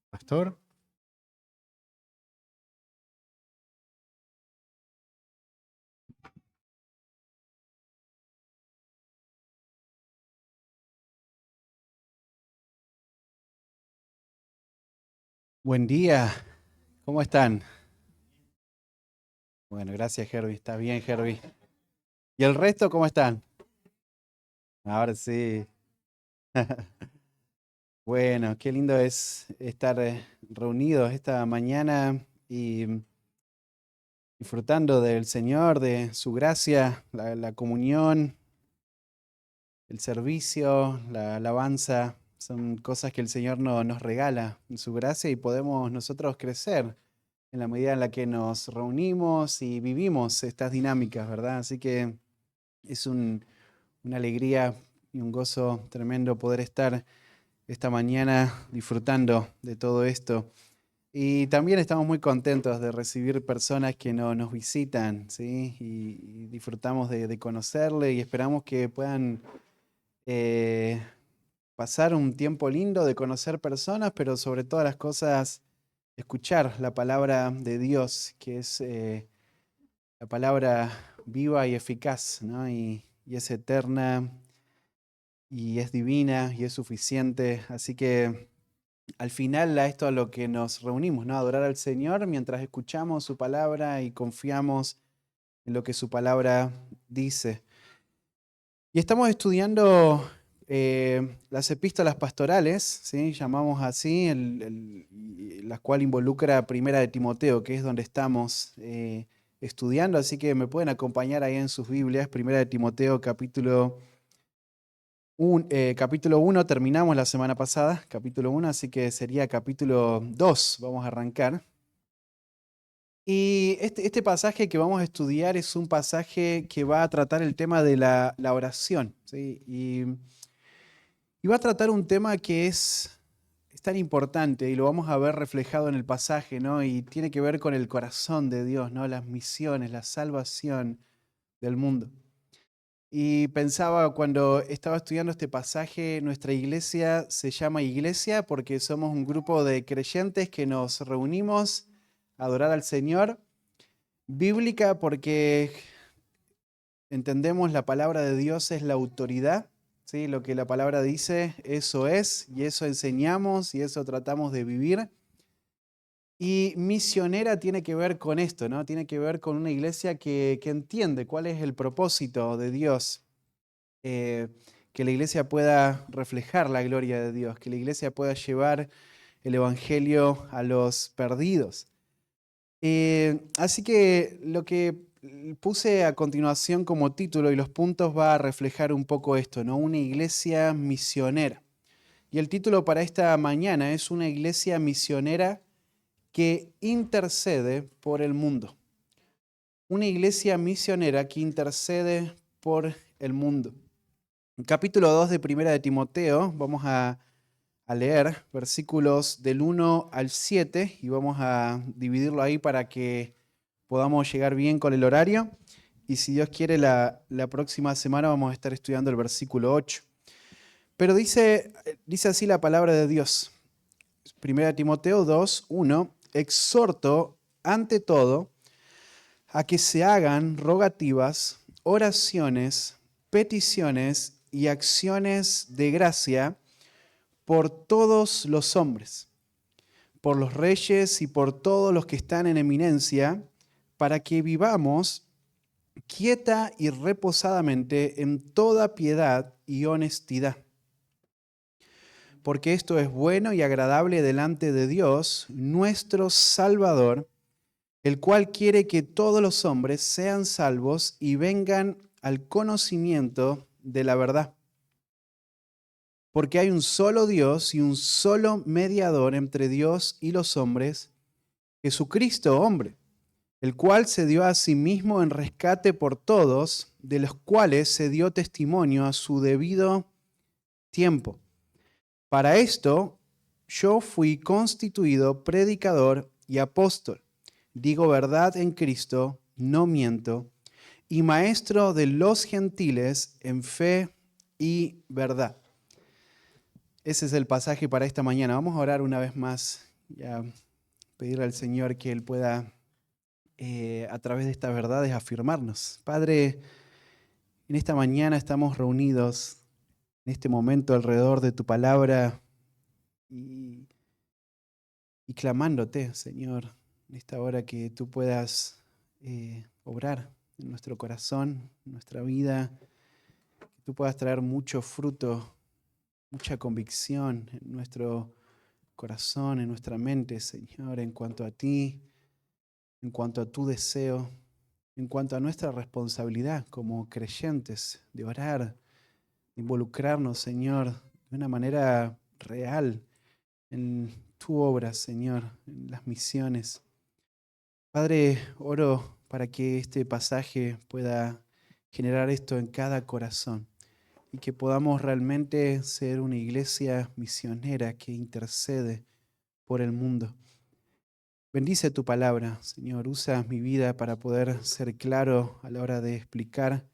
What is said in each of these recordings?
Pastor. Buen día, ¿cómo están? Bueno, gracias, Herbie. ¿Estás bien, Herbie? ¿Y el resto cómo están? Ahora sí. Bueno, qué lindo es estar reunidos esta mañana y disfrutando del Señor, de su gracia, la comunión, el servicio, la alabanza. Son cosas que el Señor nos regala en su gracia y podemos nosotros crecer en la medida en la que nos reunimos y vivimos estas dinámicas, ¿verdad? Así que es una alegría y un gozo tremendo poder estar esta mañana disfrutando de todo esto. Y también estamos muy contentos de recibir personas que nos visitan, ¿sí? Y disfrutamos de conocerle y esperamos que puedan eh, pasar un tiempo lindo de conocer personas, pero sobre todas las cosas, escuchar la palabra de Dios, que es la palabra viva y eficaz, ¿no? Y es eterna y es divina y es suficiente. Así que al final a esto a lo que nos reunimos, ¿no? Adorar al Señor mientras escuchamos su palabra y confiamos en lo que su palabra dice. Y estamos estudiando las epístolas pastorales, ¿sí? Llamamos así, la cual involucra Primera de Timoteo, que es donde estamos estudiando, así que me pueden acompañar ahí en sus Biblias, Primera de Timoteo capítulo 1 terminamos la semana pasada, capítulo 1, así que sería capítulo 2, vamos a arrancar. Y este pasaje que vamos a estudiar es un pasaje que va a tratar el tema de la oración, ¿sí? Y va a tratar un tema que es tan importante y lo vamos a ver reflejado en el pasaje, ¿no? Y tiene que ver con el corazón de Dios, ¿no? Las misiones, la salvación del mundo. Y pensaba cuando estaba estudiando este pasaje, nuestra iglesia se llama iglesia porque somos un grupo de creyentes que nos reunimos a adorar al Señor. Bíblica porque entendemos la palabra de Dios es la autoridad, ¿sí? Lo que la palabra dice, eso es, y eso enseñamos y eso tratamos de vivir. Y misionera tiene que ver con esto, ¿no? Tiene que ver con una iglesia que entiende cuál es el propósito de Dios, eh, que la iglesia pueda reflejar la gloria de Dios, que la iglesia pueda llevar el evangelio a los perdidos. Así que lo que puse a continuación como título y los puntos va a reflejar un poco esto, ¿no? Una iglesia misionera. Y el título para esta mañana es una iglesia misionera que intercede por el mundo. Una iglesia misionera que intercede por el mundo. En capítulo 2 de Primera de Timoteo vamos a leer versículos del 1 al 7 y vamos a dividirlo ahí para que podamos llegar bien con el horario. Y si Dios quiere, la próxima semana vamos a estar estudiando el versículo 8. Pero dice así la palabra de Dios. 1 Timoteo 2, 1. Exhorto ante todo a que se hagan rogativas, oraciones, peticiones y acciones de gracia por todos los hombres, por los reyes y por todos los que están en eminencia, para que vivamos quieta y reposadamente en toda piedad y honestidad. Porque esto es bueno y agradable delante de Dios, nuestro Salvador, el cual quiere que todos los hombres sean salvos y vengan al conocimiento de la verdad. Porque hay un solo Dios y un solo mediador entre Dios y los hombres, Jesucristo hombre, el cual se dio a sí mismo en rescate por todos, de los cuales se dio testimonio a su debido tiempo. Para esto yo fui constituido predicador y apóstol, digo verdad en Cristo, no miento, y maestro de los gentiles en fe y verdad. Ese es el pasaje para esta mañana. Vamos a orar una vez más y a pedirle al Señor que Él pueda, a través de estas verdades, afirmarnos. Padre, en esta mañana estamos reunidos en este momento alrededor de tu palabra y, y clamándote, Señor, en esta hora que tú puedas obrar en nuestro corazón, en nuestra vida, que tú puedas traer mucho fruto, mucha convicción en nuestro corazón, en nuestra mente, Señor, en cuanto a ti, en cuanto a tu deseo, en cuanto a nuestra responsabilidad como creyentes de orar, de involucrarnos, Señor, de una manera real en tu obra, Señor, en las misiones. Padre, oro para que este pasaje pueda generar esto en cada corazón y que podamos realmente ser una iglesia misionera que intercede por el mundo. Bendice tu palabra, Señor. Usa mi vida para poder ser claro a la hora de explicar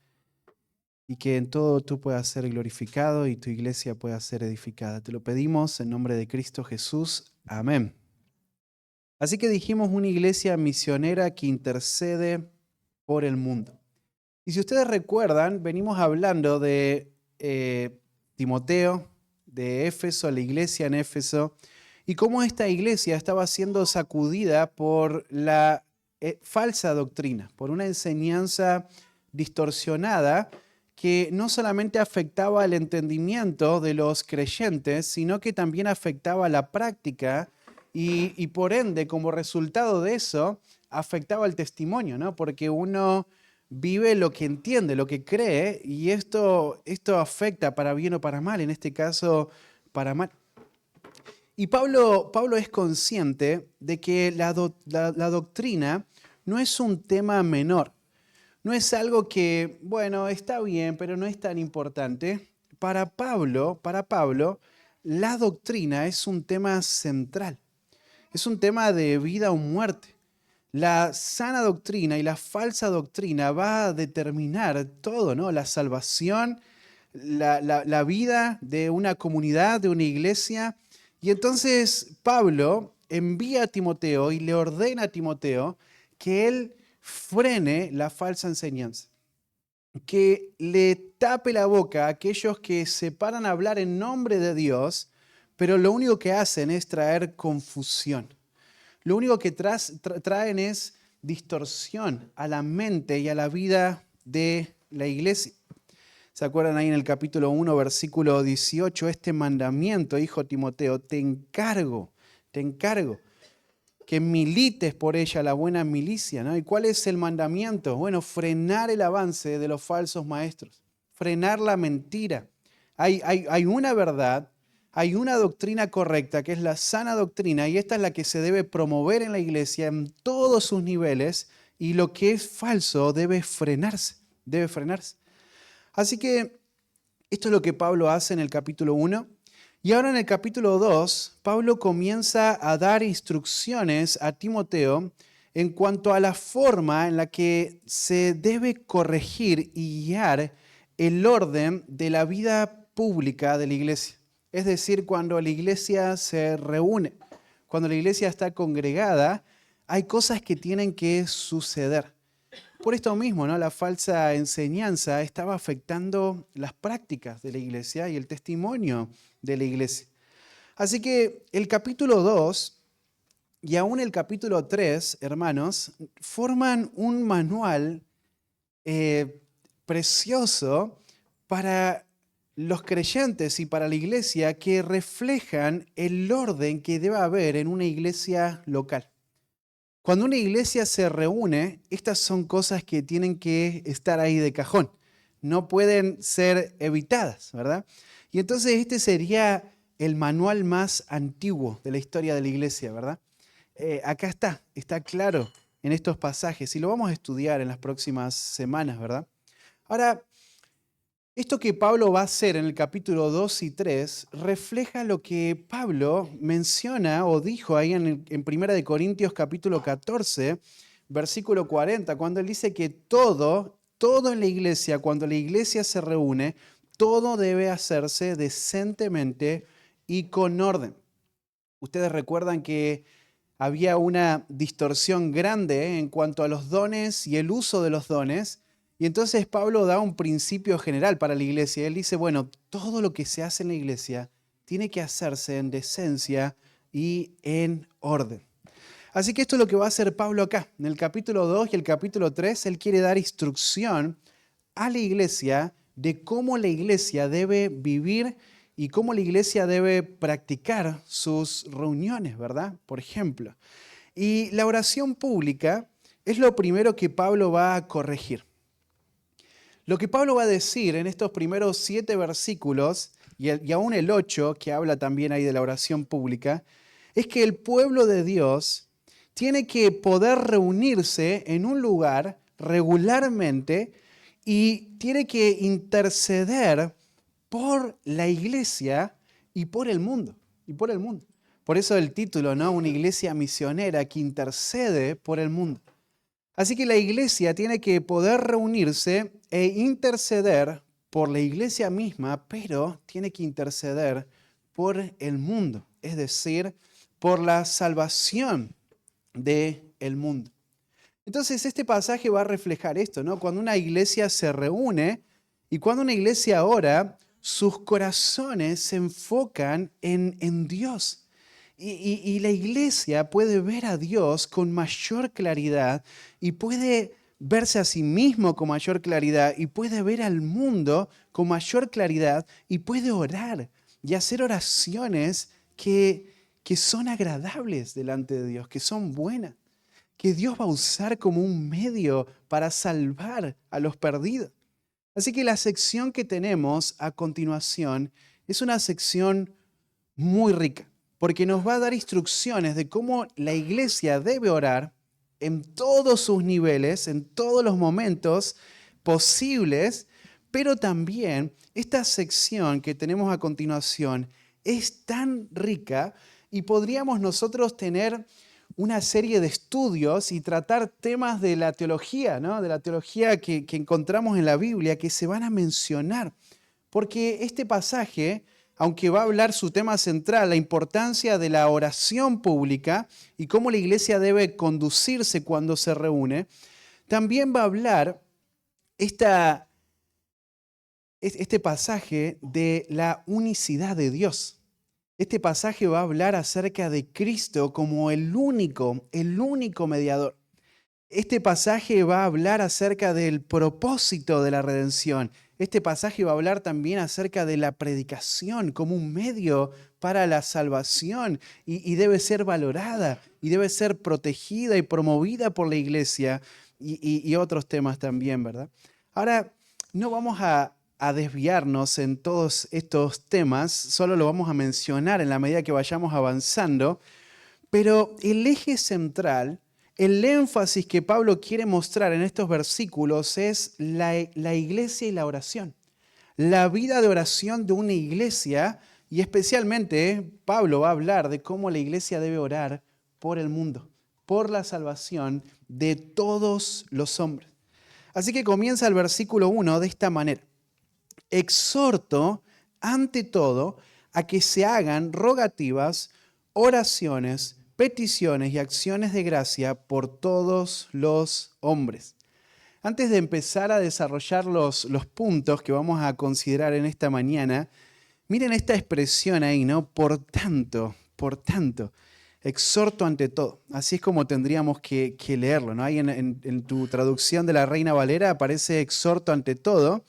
y que en todo tú puedas ser glorificado y tu iglesia pueda ser edificada. Te lo pedimos en nombre de Cristo Jesús. Amén. Así que dijimos una iglesia misionera que intercede por el mundo. Y si ustedes recuerdan, venimos hablando de Timoteo, de Éfeso, la iglesia en Éfeso, y cómo esta iglesia estaba siendo sacudida por la falsa doctrina, por una enseñanza distorsionada que no solamente afectaba el entendimiento de los creyentes, sino que también afectaba la práctica y por ende, como resultado de eso, afectaba el testimonio, ¿no? Porque uno vive lo que entiende, lo que cree, y esto afecta para bien o para mal, en este caso, para mal. Y Pablo es consciente de que la doctrina no es un tema menor, no es algo que, bueno, está bien, pero no es tan importante. Para Pablo, la doctrina es un tema central, es un tema de vida o muerte. La sana doctrina y la falsa doctrina va a determinar todo, ¿no? La salvación, la vida de una comunidad, de una iglesia. Y entonces Pablo envía a Timoteo y le ordena a Timoteo que él frene la falsa enseñanza, que le tape la boca a aquellos que se paran a hablar en nombre de Dios, pero lo único que hacen es traer confusión. Lo único que traen es distorsión a la mente y a la vida de la iglesia. ¿Se acuerdan ahí en el capítulo 1, versículo 18? Este mandamiento, hijo Timoteo, te encargo que milites por ella la buena milicia, ¿no? ¿Y cuál es el mandamiento? Bueno, frenar el avance de los falsos maestros, frenar la mentira. Hay una verdad, hay una doctrina correcta, que es la sana doctrina, y esta es la que se debe promover en la iglesia en todos sus niveles, y lo que es falso debe frenarse, debe frenarse. Así que esto es lo que Pablo hace en el capítulo 1. Y ahora en el capítulo 2, Pablo comienza a dar instrucciones a Timoteo en cuanto a la forma en la que se debe corregir y guiar el orden de la vida pública de la iglesia. Es decir, cuando la iglesia se reúne, cuando la iglesia está congregada, hay cosas que tienen que suceder. Por esto mismo, ¿no? La falsa enseñanza estaba afectando las prácticas de la iglesia y el testimonio de la iglesia. Así que el capítulo 2 y aún el capítulo 3, hermanos, forman un manual precioso para los creyentes y para la iglesia que reflejan el orden que debe haber en una iglesia local. Cuando una iglesia se reúne, estas son cosas que tienen que estar ahí de cajón. No pueden ser evitadas, ¿verdad? Y entonces este sería el manual más antiguo de la historia de la iglesia, ¿verdad? Acá está claro en estos pasajes y lo vamos a estudiar en las próximas semanas, ¿verdad? Ahora, esto que Pablo va a hacer en el capítulo 2 y 3 refleja lo que Pablo menciona o dijo ahí en 1 Corintios capítulo 14, versículo 40, cuando él dice que todo en la iglesia, cuando la iglesia se reúne, todo debe hacerse decentemente y con orden. Ustedes recuerdan que había una distorsión grande en cuanto a los dones y el uso de los dones. Y entonces Pablo da un principio general para la iglesia. Él dice, bueno, todo lo que se hace en la iglesia tiene que hacerse en decencia y en orden. Así que esto es lo que va a hacer Pablo acá. En el capítulo 2 y el capítulo 3, él quiere dar instrucción a la iglesia de cómo la iglesia debe vivir y cómo la iglesia debe practicar sus reuniones, ¿verdad? Por ejemplo. Y la oración pública es lo primero que Pablo va a corregir. Lo que Pablo va a decir en estos primeros 7 versículos, y aún el 8, que habla también ahí de la oración pública, es que el pueblo de Dios tiene que poder reunirse en un lugar regularmente y tiene que interceder por la iglesia y por el mundo. Por eso el título, ¿no? Una iglesia misionera que intercede por el mundo. Así que la iglesia tiene que poder reunirse e interceder por la iglesia misma, pero tiene que interceder por el mundo, es decir, por la salvación del mundo. Entonces este pasaje va a reflejar esto, ¿no? Cuando una iglesia se reúne y cuando una iglesia ora, sus corazones se enfocan en Dios. Y la iglesia puede ver a Dios con mayor claridad y puede verse a sí mismo con mayor claridad y puede ver al mundo con mayor claridad y puede orar y hacer oraciones que son agradables delante de Dios, que son buenas, que Dios va a usar como un medio para salvar a los perdidos. Así que la sección que tenemos a continuación es una sección muy rica, porque nos va a dar instrucciones de cómo la iglesia debe orar en todos sus niveles, en todos los momentos posibles, pero también esta sección que tenemos a continuación es tan rica y podríamos nosotros tener una serie de estudios y tratar temas de la teología, ¿no? De la teología que encontramos en la Biblia que se van a mencionar, porque este pasaje, aunque va a hablar su tema central, la importancia de la oración pública y cómo la iglesia debe conducirse cuando se reúne, también va a hablar este pasaje de la unicidad de Dios. Este pasaje va a hablar acerca de Cristo como el único mediador. Este pasaje va a hablar acerca del propósito de la redención. Este pasaje va a hablar también acerca de la predicación como un medio para la salvación y debe ser valorada y debe ser protegida y promovida por la iglesia y otros temas también, ¿verdad? Ahora, no vamos a desviarnos en todos estos temas, solo lo vamos a mencionar en la medida que vayamos avanzando, pero el eje central, el énfasis que Pablo quiere mostrar en estos versículos es la iglesia y la oración. La vida de oración de una iglesia, y especialmente Pablo va a hablar de cómo la iglesia debe orar por el mundo, por la salvación de todos los hombres. Así que comienza el versículo 1 de esta manera. Exhorto, ante todo, a que se hagan rogativas, oraciones, peticiones y acciones de gracia por todos los hombres. Antes de empezar a desarrollar los puntos que vamos a considerar en esta mañana, miren esta expresión ahí, ¿no? Por tanto, exhorto ante todo. Así es como tendríamos que leerlo, ¿no? Ahí en tu traducción de la Reina Valera aparece exhorto ante todo.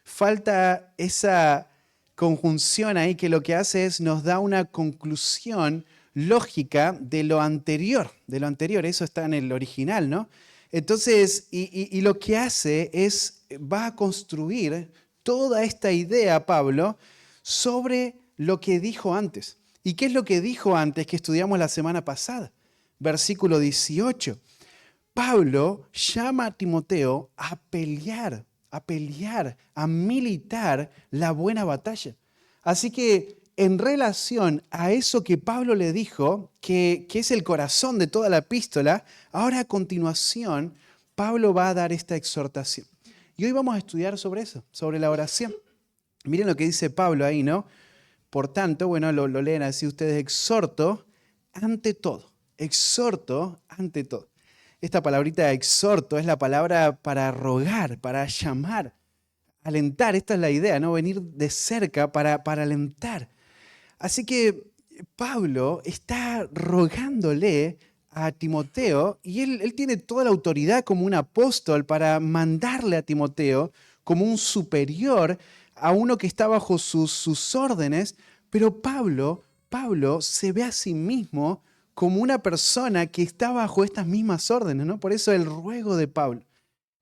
Falta esa conjunción ahí que lo que hace es nos da una conclusión lógica de lo anterior. Eso está en el original, ¿no? Entonces, y lo que hace es, va a construir toda esta idea, Pablo, sobre lo que dijo antes. ¿Y qué es lo que dijo antes que estudiamos la semana pasada? Versículo 18. Pablo llama a Timoteo a pelear, a militar la buena batalla. Así que en relación a eso que Pablo le dijo, que es el corazón de toda la epístola, ahora a continuación Pablo va a dar esta exhortación. Y hoy vamos a estudiar sobre eso, sobre la oración. Miren lo que dice Pablo ahí, ¿no? por tanto, bueno, lo leen así ustedes, exhorto ante todo. Exhorto ante todo. Esta palabrita exhorto es la palabra para rogar, para llamar, alentar. Esta es la idea, ¿no? Venir de cerca para alentar. Así que Pablo está rogándole a Timoteo y él tiene toda la autoridad como un apóstol para mandarle a Timoteo como un superior a uno que está bajo sus órdenes, pero Pablo se ve a sí mismo como una persona que está bajo estas mismas órdenes, ¿no? Por eso el ruego de Pablo.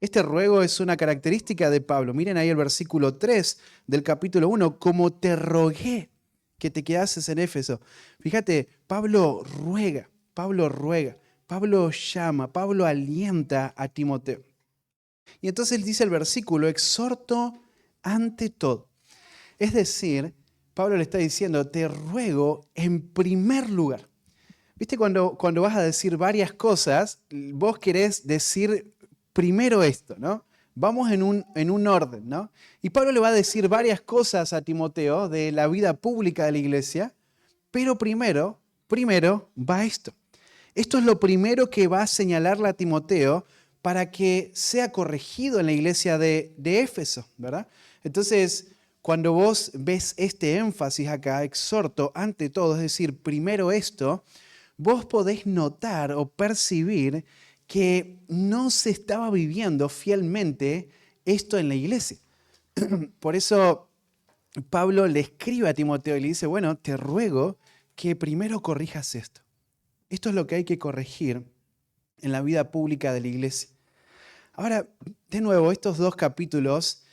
Este ruego es una característica de Pablo. Miren ahí el versículo 3 del capítulo 1, como te rogué que te quedases en Éfeso. Fíjate, Pablo ruega, Pablo llama, Pablo alienta a Timoteo. Y entonces dice el versículo, exhorto ante todo. Es decir, Pablo le está diciendo, te ruego en primer lugar. ¿Viste cuando vas a decir varias cosas, vos querés decir primero esto, ¿no? Vamos en un orden, ¿no? Y Pablo le va a decir varias cosas a Timoteo de la vida pública de la iglesia, pero primero va esto. Esto es lo primero que va a señalarle a Timoteo para que sea corregido en la iglesia de Éfeso, ¿verdad? Entonces, cuando vos ves este énfasis acá, exhorto ante todo, es decir, primero esto, vos podés notar o percibir que no se estaba viviendo fielmente esto en la iglesia. Por eso Pablo le escribe a Timoteo y le dice, bueno, te ruego que primero corrijas esto. Esto es lo que hay que corregir en la vida pública de la iglesia. Ahora, de nuevo, estos dos capítulos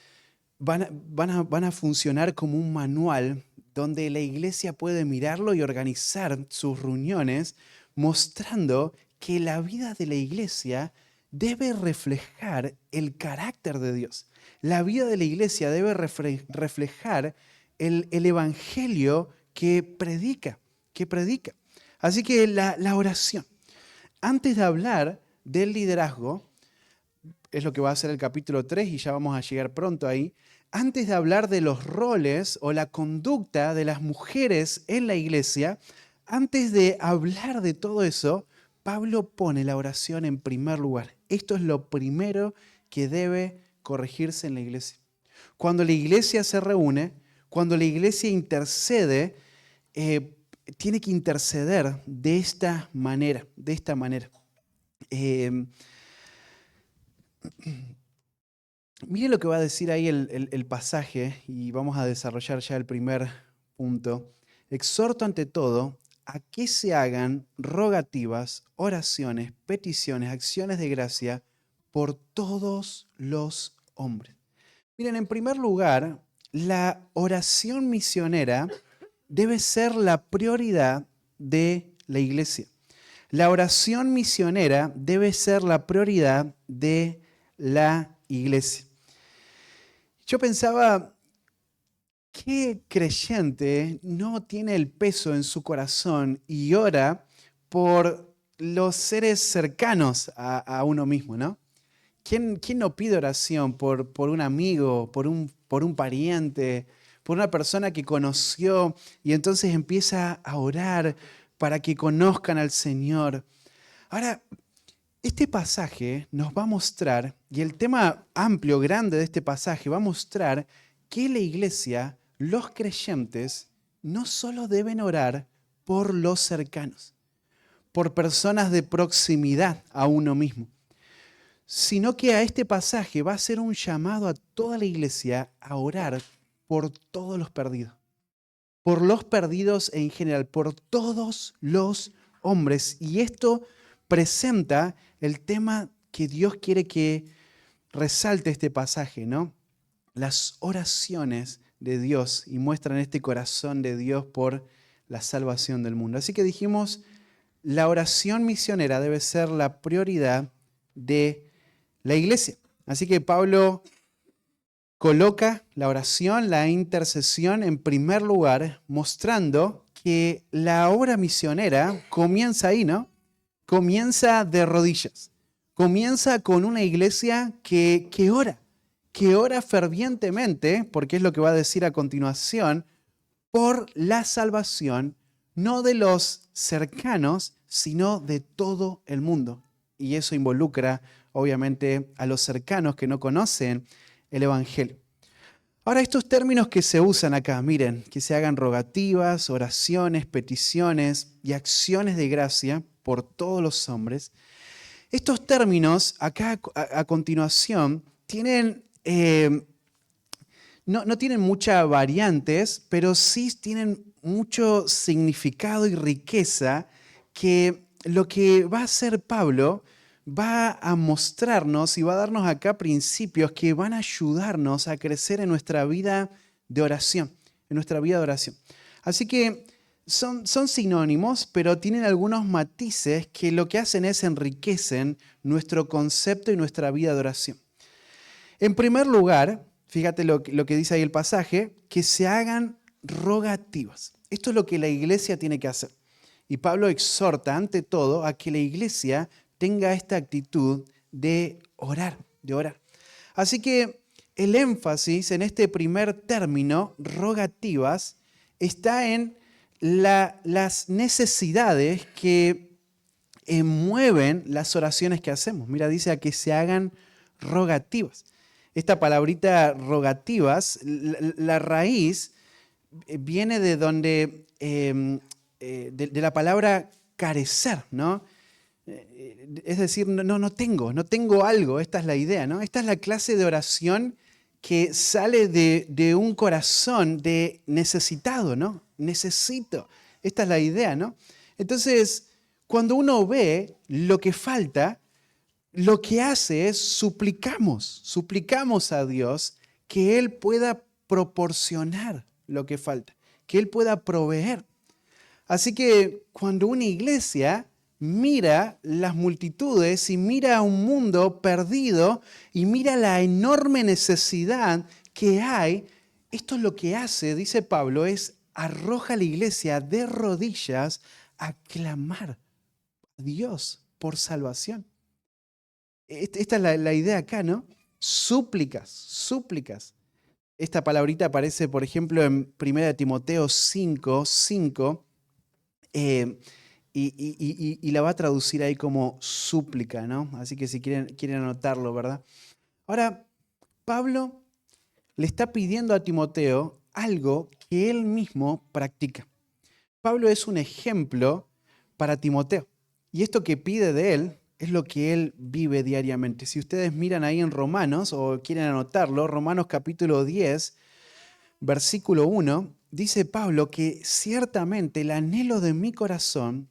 van a funcionar como un manual donde la iglesia puede mirarlo y organizar sus reuniones mostrando que la vida de la iglesia debe reflejar el carácter de Dios. La vida de la iglesia debe reflejar el evangelio que predica. Así que la oración. Antes de hablar del liderazgo, es lo que va a ser el capítulo 3 y ya vamos a llegar pronto ahí. Antes de hablar de los roles o la conducta de las mujeres en la iglesia, antes de hablar de todo eso, Pablo pone la oración en primer lugar. Esto es lo primero que debe corregirse en la iglesia. Cuando la iglesia se reúne, cuando la iglesia intercede, tiene que interceder de esta manera, Mire lo que va a decir ahí el pasaje y vamos a desarrollar ya el primer punto. Exhorto ante todo a que se hagan rogativas, oraciones, peticiones, acciones de gracia por todos los hombres. Miren, en primer lugar, la oración misionera debe ser la prioridad de la iglesia. La oración misionera debe ser la prioridad de la iglesia. Yo pensaba, ¿qué creyente no tiene el peso en su corazón y ora por los seres cercanos a uno mismo, ¿no? ¿Quién no pide oración por un amigo, por un pariente, por una persona que conoció y entonces empieza a orar para que conozcan al Señor? Ahora, este pasaje nos va a mostrar, y el tema amplio, grande de este pasaje va a mostrar que la iglesia, los creyentes, no solo deben orar por los cercanos, por personas de proximidad a uno mismo, sino que a este pasaje va a ser un llamado a toda la iglesia a orar por todos los perdidos, por los perdidos en general, por todos los hombres. Y esto presenta el tema que Dios quiere que resalte este pasaje, ¿no? Las oraciones de Dios y muestran este corazón de Dios por la salvación del mundo. Así que dijimos, la oración misionera debe ser la prioridad de la iglesia. Así que Pablo coloca la oración, la intercesión en primer lugar, mostrando que la obra misionera comienza ahí, ¿no? Comienza de rodillas. Comienza con una iglesia que ora fervientemente, porque es lo que va a decir a continuación, por la salvación, no de los cercanos, sino de todo el mundo. Y eso involucra, obviamente, a los cercanos que no conocen el Evangelio. Ahora, estos términos que se usan acá, miren, que se hagan rogativas, oraciones, peticiones y acciones de gracia por todos los hombres. Estos términos, acá a continuación, no tienen muchas variantes, pero sí tienen mucho significado y riqueza que lo que va a hacer Pablo va a mostrarnos y va a darnos acá principios que van a ayudarnos a crecer en nuestra vida de oración, Así que son sinónimos, pero tienen algunos matices que lo que hacen es enriquecen nuestro concepto y nuestra vida de oración. En primer lugar, fíjate lo que dice ahí el pasaje, que se hagan rogativas. Esto es lo que la iglesia tiene que hacer. Y Pablo exhorta ante todo a que la iglesia tenga esta actitud de orar, Así que el énfasis en este primer término, rogativas, está en las necesidades que mueven las oraciones que hacemos. Mira, dice a que se hagan rogativas. Esta palabrita rogativas, la raíz viene de donde, de la palabra carecer, ¿no? Es decir, no tengo algo, esta es la idea, ¿no? Esta es la clase de oración que sale de un corazón de necesitado, ¿no? Necesito. Esta es la idea, ¿no? Entonces, cuando uno ve lo que falta, lo que hace es suplicamos a Dios que Él pueda proporcionar lo que falta, que Él pueda proveer. Así que cuando una iglesia mira las multitudes y mira a un mundo perdido y mira la enorme necesidad que hay, esto es lo que hace, dice Pablo, es arroja a la iglesia de rodillas a clamar a Dios por salvación. Esta es la idea acá, ¿no? Súplicas. Esta palabrita aparece, por ejemplo, en 1 Timoteo 5:5, y la va a traducir ahí como súplica, ¿no? Así que si quieren anotarlo, ¿verdad? Ahora, Pablo le está pidiendo a Timoteo algo que él mismo practica. Pablo es un ejemplo para Timoteo. Y esto que pide de él es lo que él vive diariamente. Si ustedes miran ahí en Romanos o quieren anotarlo, Romanos capítulo 10, versículo 1, dice Pablo que ciertamente el anhelo de mi corazón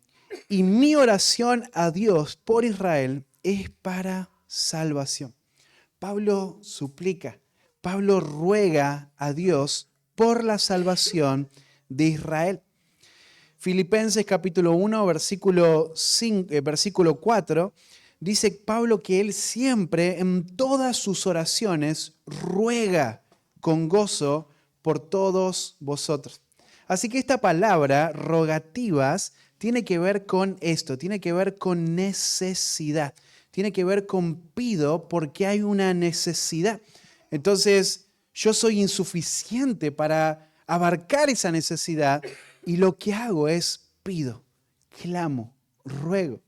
y mi oración a Dios por Israel es para salvación. Pablo suplica, Pablo ruega a Dios por la salvación de Israel. Filipenses capítulo 1, versículo 4, dice Pablo que él siempre en todas sus oraciones ruega con gozo por todos vosotros. Así que esta palabra, rogativas, tiene que ver con esto, tiene que ver con necesidad, tiene que ver con pido porque hay una necesidad. Entonces, yo soy insuficiente para abarcar esa necesidad y lo que hago es pido, clamo, ruego.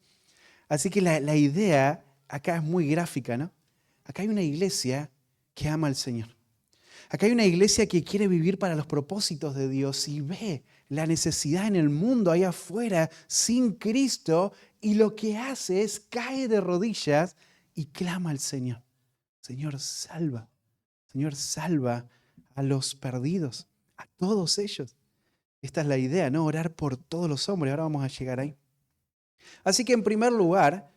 Así que la idea acá es muy gráfica, ¿no? Acá hay una iglesia que ama al Señor. Acá hay una iglesia que quiere vivir para los propósitos de Dios y ve la necesidad en el mundo allá afuera sin Cristo y lo que hace es cae de rodillas y clama al Señor. Señor, salva a los perdidos, a todos ellos. Esta es la idea, ¿no? Orar por todos los hombres. Ahora vamos a llegar ahí. Así que en primer lugar,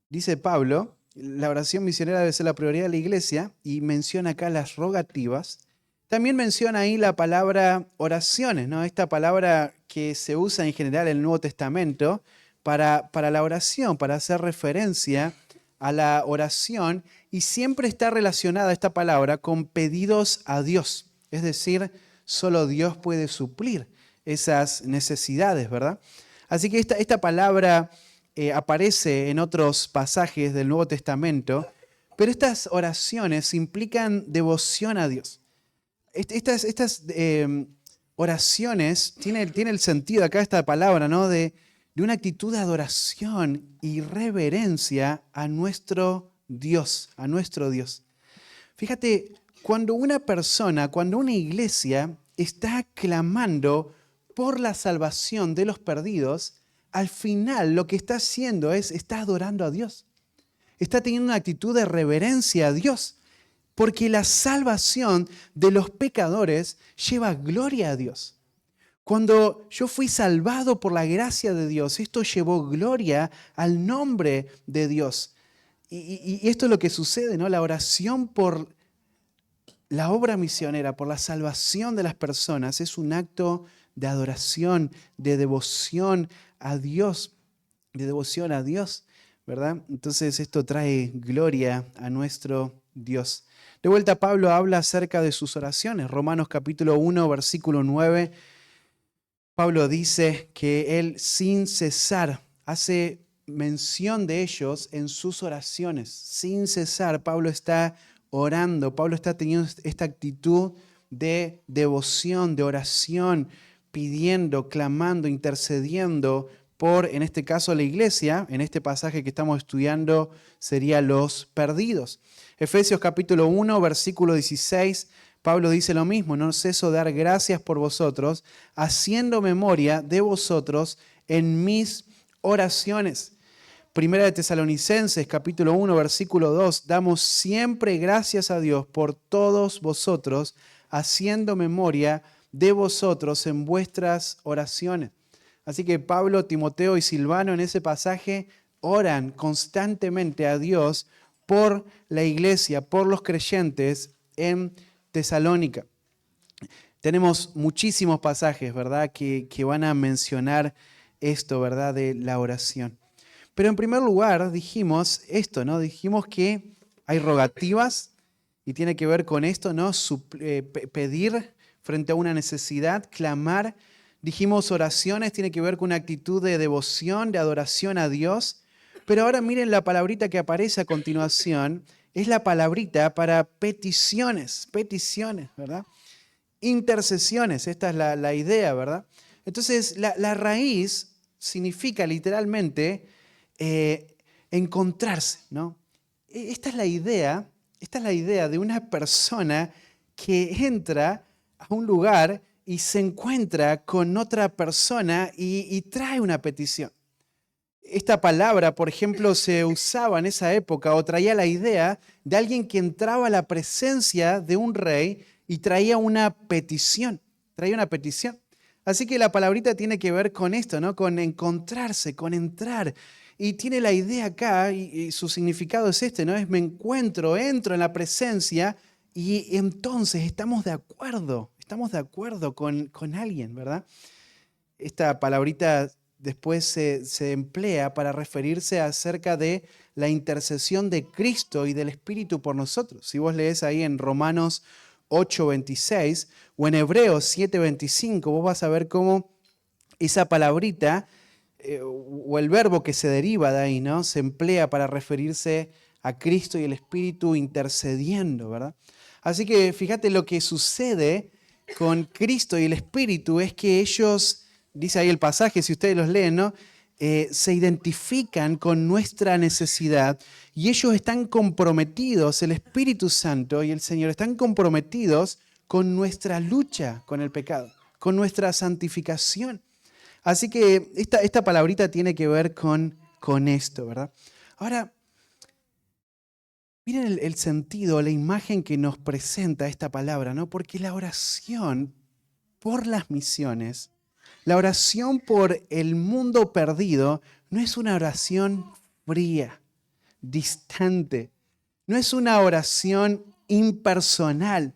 dice Pablo, la oración misionera debe ser la prioridad de la iglesia y menciona acá las rogativas. También menciona ahí la palabra oraciones, ¿no? Esta palabra que se usa en general en el Nuevo Testamento para la oración, para hacer referencia a la oración y siempre está relacionada esta palabra con pedidos a Dios. Es decir, solo Dios puede suplir esas necesidades, ¿verdad? Así que esta palabra aparece en otros pasajes del Nuevo Testamento, pero estas oraciones implican devoción a Dios. Estas oraciones, tiene el sentido acá esta palabra, ¿no? De una actitud de adoración y reverencia a nuestro Dios, a nuestro Dios. Fíjate, cuando una persona, cuando una iglesia está clamando por la salvación de los perdidos, al final lo que está haciendo está adorando a Dios. Está teniendo una actitud de reverencia a Dios, porque la salvación de los pecadores lleva gloria a Dios. Cuando yo fui salvado por la gracia de Dios, esto llevó gloria al nombre de Dios. Y esto es lo que sucede, ¿no? La oración por la obra misionera, por la salvación de las personas, es un acto de adoración, de devoción a Dios, ¿verdad? Entonces esto trae gloria a nuestro Dios. De vuelta, Pablo habla acerca de sus oraciones. Romanos capítulo 1, versículo 9. Pablo dice que él sin cesar hace mención de ellos en sus oraciones. Sin cesar, Pablo está orando, Pablo está teniendo esta actitud de devoción, de oración, pidiendo, clamando, intercediendo por, en este caso, la iglesia. En este pasaje que estamos estudiando sería los perdidos. Efesios capítulo 1, versículo 16. Pablo dice lo mismo: no ceso de dar gracias por vosotros, haciendo memoria de vosotros en mis oraciones. Primera de Tesalonicenses, capítulo 1, versículo 2, damos siempre gracias a Dios por todos vosotros, haciendo memoria de vosotros en vuestras oraciones. Así que Pablo, Timoteo y Silvano en ese pasaje oran constantemente a Dios por la iglesia, por los creyentes en Tesalónica. Tenemos muchísimos pasajes, ¿verdad?, que van a mencionar esto, ¿verdad?, de la oración. Pero en primer lugar dijimos esto, ¿no? Dijimos que hay rogativas y tiene que ver con esto, ¿no? Pedir frente a una necesidad, clamar. Dijimos oraciones, tiene que ver con una actitud de devoción, de adoración a Dios. Pero ahora miren la palabrita que aparece a continuación. Es la palabrita para peticiones, ¿verdad? Intercesiones, esta es la idea, ¿verdad? Entonces, la raíz significa literalmente encontrarse, ¿no? Esta es la idea de una persona que entra a un lugar y se encuentra con otra persona y trae una petición. Esta palabra, por ejemplo, se usaba en esa época o traía la idea de alguien que entraba a la presencia de un rey y traía una petición. Así que la palabrita tiene que ver con esto, ¿no? Con encontrarse, con entrar. Y tiene la idea acá, y su significado es este, ¿no? Es me encuentro, entro en la presencia y entonces estamos de acuerdo con alguien, ¿verdad? Esta palabrita después se emplea para referirse acerca de la intercesión de Cristo y del Espíritu por nosotros. Si vos lees ahí en Romanos 8:26 o en Hebreos 7:25, vos vas a ver cómo esa palabrita o el verbo que se deriva de ahí, ¿no?, se emplea para referirse a Cristo y el Espíritu intercediendo, ¿verdad? Así que fíjate, lo que sucede con Cristo y el Espíritu es que ellos, dice ahí el pasaje, si ustedes los leen, ¿no?, se identifican con nuestra necesidad y ellos están comprometidos, el Espíritu Santo y el Señor están comprometidos con nuestra lucha con el pecado, con nuestra santificación. Así que esta palabrita tiene que ver con esto, ¿verdad? Ahora, miren el sentido, la imagen que nos presenta esta palabra, ¿no? Porque la oración por las misiones, la oración por el mundo perdido, no es una oración fría, distante, no es una oración impersonal.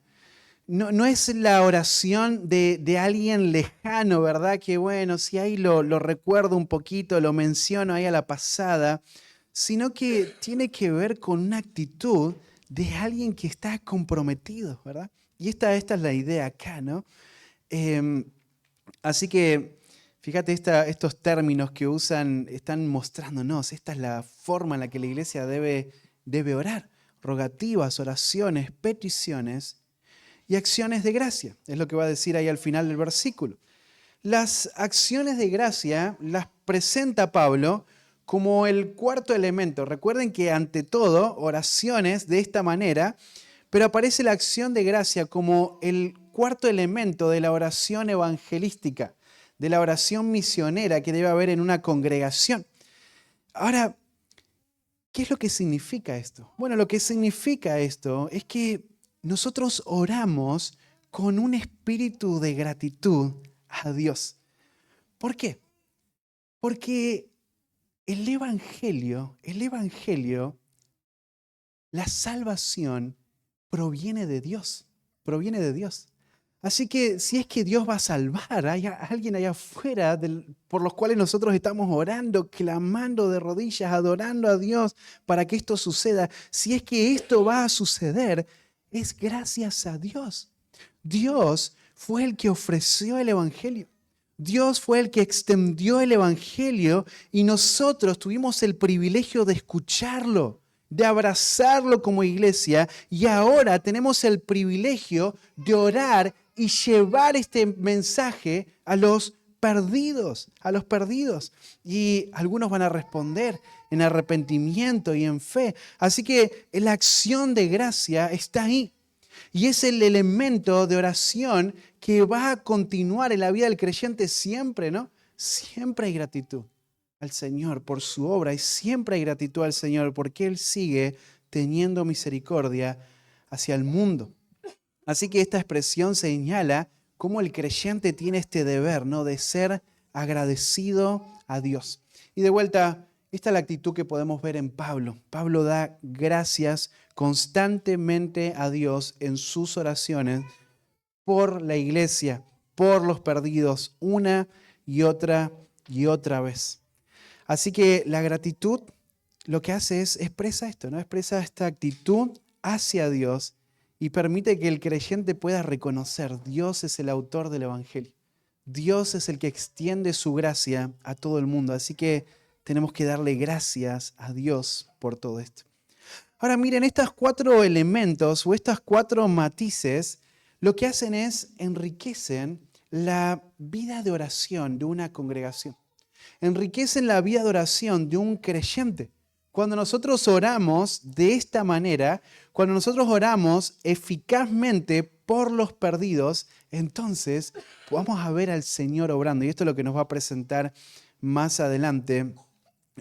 No es la oración de alguien lejano, ¿verdad? Que bueno, si ahí lo recuerdo un poquito, lo menciono ahí a la pasada, sino que tiene que ver con una actitud de alguien que está comprometido, ¿verdad? Y esta es la idea acá, ¿no? Así que, fíjate, estos términos que usan están mostrándonos, esta es la forma en la que la iglesia debe orar. Rogativas, oraciones, peticiones. y acciones de gracia. Es lo que va a decir ahí al final del versículo. Las acciones de gracia las presenta Pablo como el cuarto elemento. Recuerden que ante todo, oraciones de esta manera, pero aparece la acción de gracia como el cuarto elemento de la oración evangelística, de la oración misionera que debe haber en una congregación. Ahora, ¿qué es lo que significa esto? Bueno, lo que significa esto es que nosotros oramos con un espíritu de gratitud a Dios. ¿Por qué? Porque el Evangelio, la salvación proviene de Dios, proviene de Dios. Así que si es que Dios va a salvar, hay alguien allá afuera por los cuales nosotros estamos orando, clamando de rodillas, adorando a Dios para que esto suceda. Si es que esto va a suceder, es gracias a Dios. Dios fue el que ofreció el Evangelio. Dios fue el que extendió el Evangelio y nosotros tuvimos el privilegio de escucharlo, de abrazarlo como iglesia, y ahora tenemos el privilegio de orar y llevar este mensaje a los perdidos, a los perdidos. Y algunos van a responder en arrepentimiento y en fe. Así que la acción de gracia está ahí. Y es el elemento de oración que va a continuar en la vida del creyente siempre, ¿no? Siempre hay gratitud al Señor por su obra y siempre hay gratitud al Señor porque Él sigue teniendo misericordia hacia el mundo. Así que esta expresión señala cómo el creyente tiene este deber, ¿no? De ser agradecido a Dios. Y de vuelta, esta es la actitud que podemos ver en Pablo. Pablo da gracias constantemente a Dios en sus oraciones por la iglesia, por los perdidos, una y otra vez. Así que la gratitud lo que hace es expresa esto, ¿no? Expresa esta actitud hacia Dios y permite que el creyente pueda reconocer: Dios es el autor del Evangelio. Dios es el que extiende su gracia a todo el mundo. Así que tenemos que darle gracias a Dios por todo esto. Ahora miren, estos 4 elementos o estas 4 matices lo que hacen es enriquecen la vida de oración de una congregación. Enriquecen la vida de oración de un creyente. Cuando nosotros oramos de esta manera, cuando nosotros oramos eficazmente por los perdidos, entonces vamos a ver al Señor obrando. Y esto es lo que nos va a presentar más adelante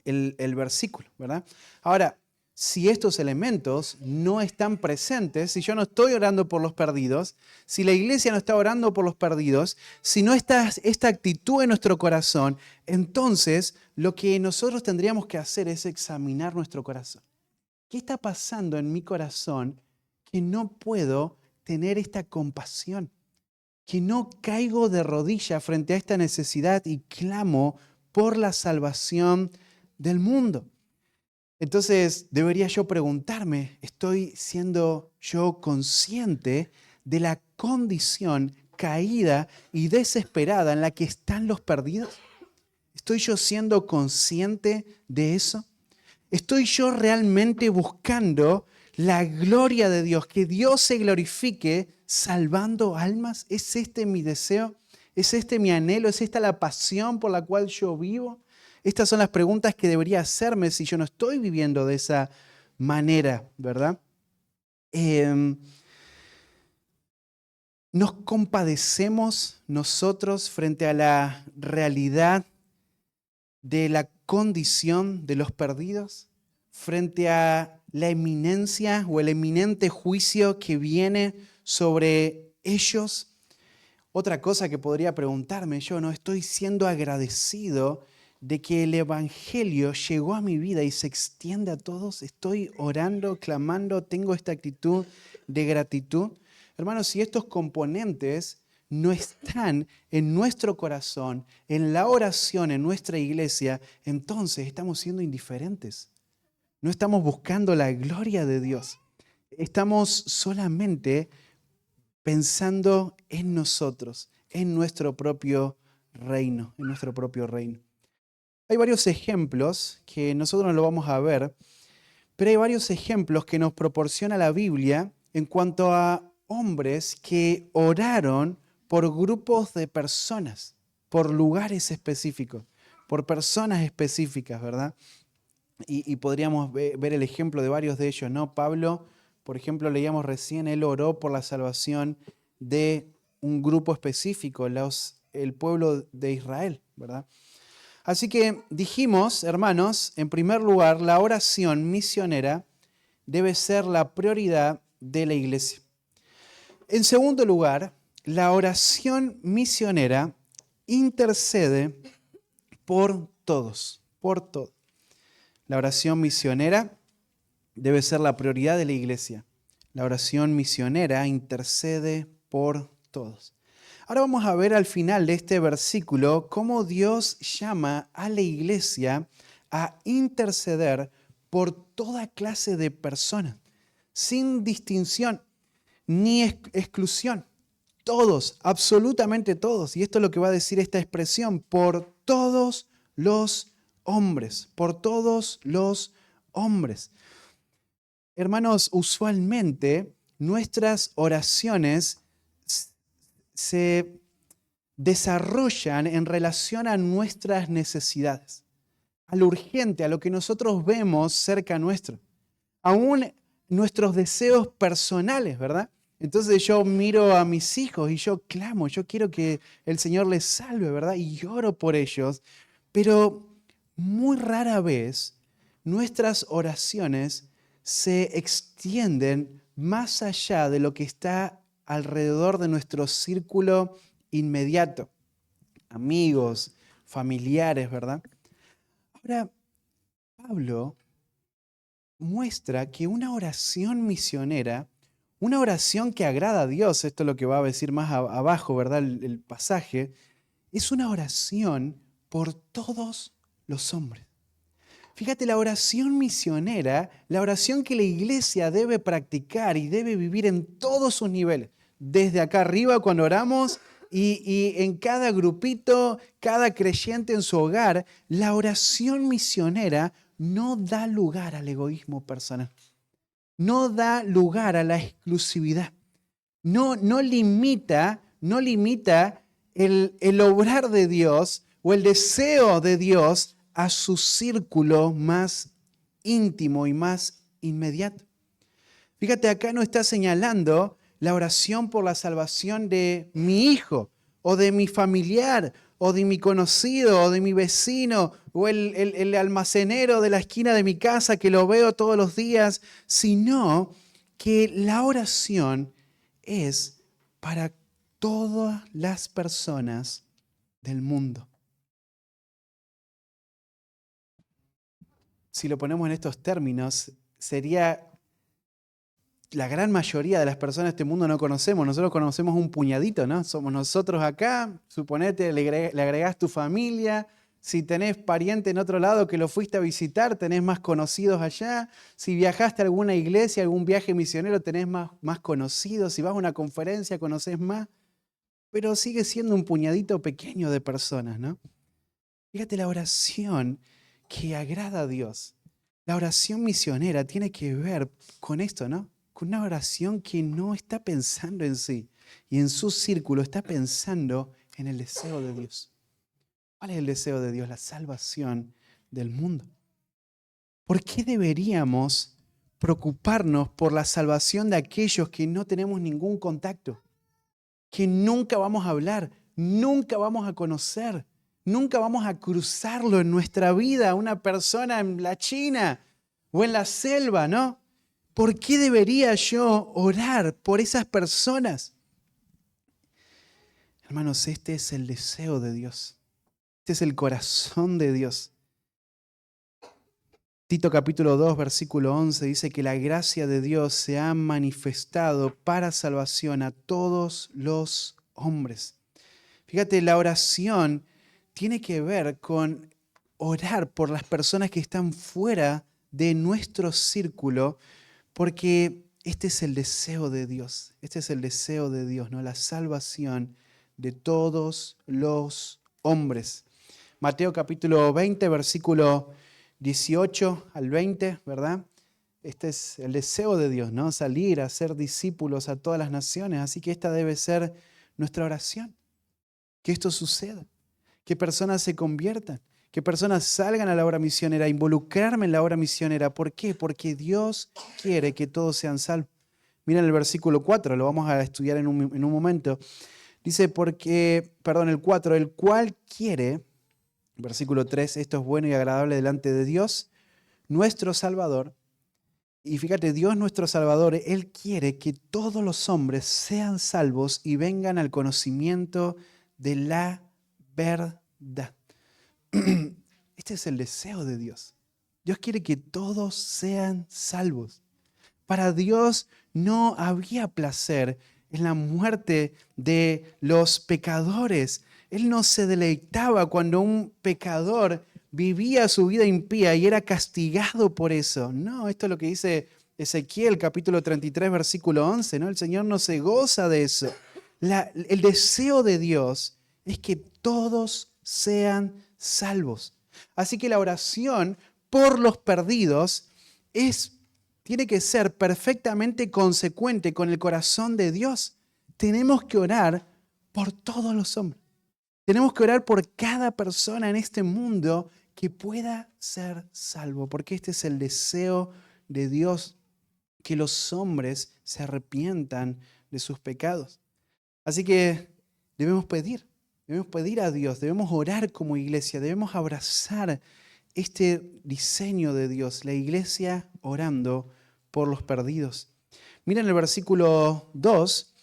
el versículo, ¿verdad? Ahora, si estos elementos no están presentes, si yo no estoy orando por los perdidos, si la iglesia no está orando por los perdidos, si no está esta actitud en nuestro corazón, entonces lo que nosotros tendríamos que hacer es examinar nuestro corazón. ¿Qué está pasando en mi corazón que no puedo tener esta compasión? Que no caigo de rodillas frente a esta necesidad y clamo por la salvación del mundo. Entonces, debería yo preguntarme, ¿estoy siendo yo consciente de la condición caída y desesperada en la que están los perdidos? ¿Estoy yo siendo consciente de eso? ¿Estoy yo realmente buscando la gloria de Dios, que Dios se glorifique salvando almas? ¿Es este mi deseo? ¿Es este mi anhelo? ¿Es esta la pasión por la cual yo vivo? Estas son las preguntas que debería hacerme si yo no estoy viviendo de esa manera, ¿verdad? ¿Nos compadecemos nosotros frente a la realidad de la condición de los perdidos? ¿Frente a la eminencia o el eminente juicio que viene sobre ellos? Otra cosa que podría preguntarme yo, ¿no? ¿Estoy siendo agradecido de que el Evangelio llegó a mi vida y se extiende a todos? ¿Estoy orando, clamando, tengo esta actitud de gratitud? Hermanos, si estos componentes no están en nuestro corazón, en la oración, en nuestra iglesia, entonces estamos siendo indiferentes. No estamos buscando la gloria de Dios. Estamos solamente pensando en nosotros, en nuestro propio reino, en nuestro propio reino. Hay varios ejemplos que nosotros no lo vamos a ver, pero hay varios ejemplos que nos proporciona la Biblia en cuanto a hombres que oraron por grupos de personas, por lugares específicos, por personas específicas, ¿verdad? Y podríamos ver el ejemplo de varios de ellos, ¿no? Pablo, por ejemplo, leíamos recién, él oró por la salvación de un grupo específico, el pueblo de Israel, ¿verdad? Así que dijimos, hermanos, en primer lugar, la oración misionera debe ser la prioridad de la iglesia. En segundo lugar, la oración misionera intercede por todos, por todos. La oración misionera debe ser la prioridad de la iglesia. La oración misionera intercede por todos. Ahora vamos a ver al final de este versículo cómo Dios llama a la iglesia a interceder por toda clase de personas, sin distinción ni exclusión. Todos, absolutamente todos. Y esto es lo que va a decir esta expresión, por todos los hombres, por todos los hombres. Hermanos, usualmente nuestras oraciones se desarrollan en relación a nuestras necesidades, a lo urgente, a lo que nosotros vemos cerca nuestro, aún nuestros deseos personales, ¿verdad? Entonces yo miro a mis hijos y yo clamo, yo quiero que el Señor les salve, ¿verdad? Y lloro por ellos, pero muy rara vez nuestras oraciones se extienden más allá de lo que está alrededor de nuestro círculo inmediato, amigos, familiares, ¿verdad? Ahora, Pablo muestra que una oración misionera, una oración que agrada a Dios, esto es lo que va a decir más abajo, ¿verdad? El pasaje, es una oración por todos los hombres. Fíjate, la oración misionera, la oración que la iglesia debe practicar y debe vivir en todos sus niveles, desde acá arriba cuando oramos y en cada grupito, cada creyente en su hogar, la oración misionera no da lugar al egoísmo personal, no da lugar a la exclusividad, no limita el obrar de Dios o el deseo de Dios a su círculo más íntimo y más inmediato. Fíjate, acá no está señalando la oración por la salvación de mi hijo o de mi familiar o de mi conocido o de mi vecino o el almacenero de la esquina de mi casa que lo veo todos los días, sino que la oración es para todas las personas del mundo. Si lo ponemos en estos términos, sería la gran mayoría de las personas de este mundo no conocemos. Nosotros conocemos un puñadito, ¿no? Somos nosotros acá, suponete, le agregás tu familia. Si tenés pariente en otro lado que lo fuiste a visitar, tenés más conocidos allá. Si viajaste a alguna iglesia, algún viaje misionero, tenés más conocidos. Si vas a una conferencia, conocés más. Pero sigue siendo un puñadito pequeño de personas, ¿no? Fíjate, la oración que agrada a Dios, la oración misionera tiene que ver con esto, ¿no? Con una oración que no está pensando en sí y en su círculo, está pensando en el deseo de Dios. ¿Cuál es el deseo de Dios? La salvación del mundo. ¿Por qué deberíamos preocuparnos por la salvación de aquellos que no tenemos ningún contacto, que nunca vamos a hablar, nunca vamos a conocer, nunca vamos a cruzarlo en nuestra vida, una persona en la China o en la selva, ¿no? ¿Por qué debería yo orar por esas personas? Hermanos, este es el deseo de Dios. Este es el corazón de Dios. Tito capítulo 2, versículo 11 dice que la gracia de Dios se ha manifestado para salvación a todos los hombres. Fíjate, la oración tiene que ver con orar por las personas que están fuera de nuestro círculo, porque este es el deseo de Dios. Este es el deseo de Dios, ¿no? La salvación de todos los hombres. Mateo capítulo 20, versículo 18 al 20, ¿verdad? este es el deseo de Dios, ¿no? Salir a ser discípulos a todas las naciones. Así que esta debe ser nuestra oración. Que esto suceda. Que personas se conviertan. Que personas salgan a la obra misionera, a involucrarme en la obra misionera. ¿Por qué? Porque Dios quiere que todos sean salvos. Miren el versículo 4, lo vamos a estudiar en un momento. Dice, el 4, el cual quiere, versículo 3, esto es bueno y agradable delante de Dios, nuestro Salvador. Y fíjate, Dios nuestro Salvador, Él quiere que todos los hombres sean salvos y vengan al conocimiento de la verdad. Este es el deseo de Dios. Dios quiere que todos sean salvos. Para Dios no había placer en la muerte de los pecadores. Él no se deleitaba cuando un pecador vivía su vida impía y era castigado por eso. No, esto es lo que dice Ezequiel capítulo 33, versículo 11, ¿no? El Señor no se goza de eso. El deseo de Dios es que todos sean salvos. Así que la oración por los perdidos tiene que ser perfectamente consecuente con el corazón de Dios. Tenemos que orar por todos los hombres. Tenemos que orar por cada persona en este mundo que pueda ser salvo, porque este es el deseo de Dios, que los hombres se arrepientan de sus pecados. Así que debemos pedir a Dios, debemos orar como iglesia, debemos abrazar este diseño de Dios, la iglesia orando por los perdidos. Miren el versículo 2,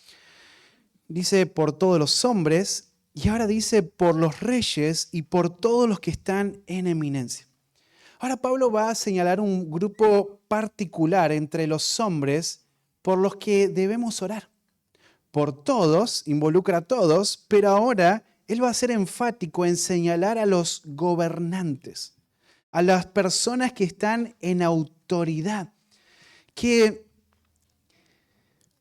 dice por todos los hombres, y ahora dice por los reyes y por todos los que están en eminencia. Ahora Pablo va a señalar un grupo particular entre los hombres por los que debemos orar. Por todos, involucra a todos, pero ahora él va a ser enfático en señalar a los gobernantes, a las personas que están en autoridad. Que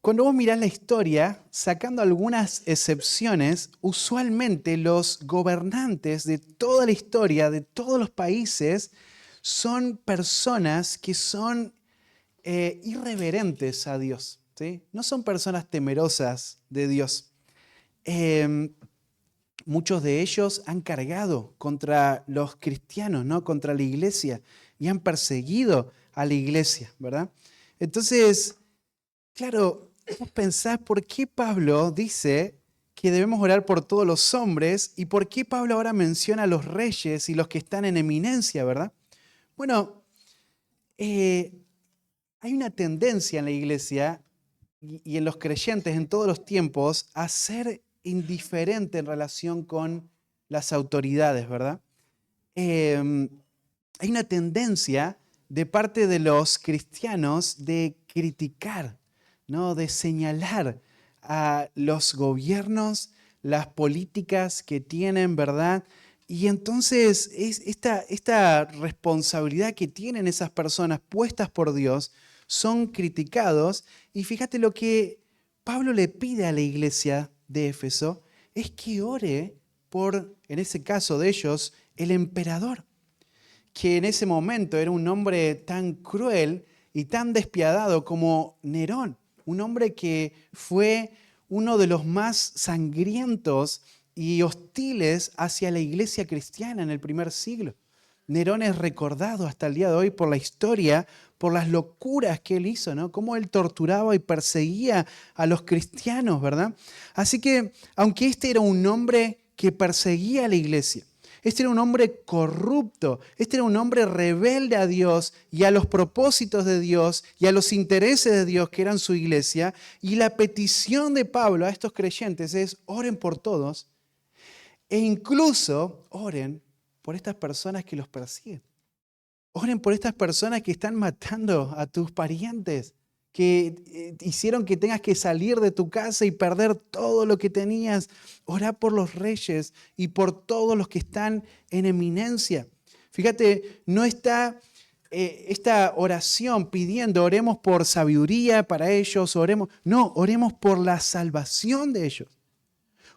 cuando vos mirás la historia, sacando algunas excepciones, usualmente los gobernantes de toda la historia, de todos los países, son personas que son irreverentes a Dios, ¿sí? No son personas temerosas de Dios. Muchos de ellos han cargado contra los cristianos, ¿no? Contra la iglesia, y han perseguido a la iglesia, ¿verdad? Entonces, claro, vos pensás por qué Pablo dice que debemos orar por todos los hombres y por qué Pablo ahora menciona a los reyes y los que están en eminencia, ¿verdad? Bueno, hay una tendencia en la iglesia y en los creyentes en todos los tiempos a ser indiferente en relación con las autoridades, ¿verdad? Hay una tendencia de parte de los cristianos de criticar, ¿no? De señalar a los gobiernos, las políticas que tienen, ¿verdad? Y entonces esta responsabilidad que tienen esas personas puestas por Dios son criticados. Y fíjate lo que Pablo le pide a la iglesia de Éfeso es que ore por, en ese caso de ellos, el emperador, que en ese momento era un hombre tan cruel y tan despiadado como Nerón, un hombre que fue uno de los más sangrientos y hostiles hacia la iglesia cristiana en el primer siglo. Nerón es recordado hasta el día de hoy por la historia, por las locuras que él hizo, ¿no? Cómo él torturaba y perseguía a los cristianos, ¿verdad? Así que, aunque este era un hombre que perseguía a la iglesia, este era un hombre corrupto, este era un hombre rebelde a Dios y a los propósitos de Dios y a los intereses de Dios que eran su iglesia, y la petición de Pablo a estos creyentes es: oren por todos e incluso oren por estas personas que los persiguen. Oren por estas personas que están matando a tus parientes, que hicieron que tengas que salir de tu casa y perder todo lo que tenías. Orá por los reyes y por todos los que están en eminencia. Fíjate, no está esta oración pidiendo oremos por sabiduría para ellos, oremos por la salvación de ellos.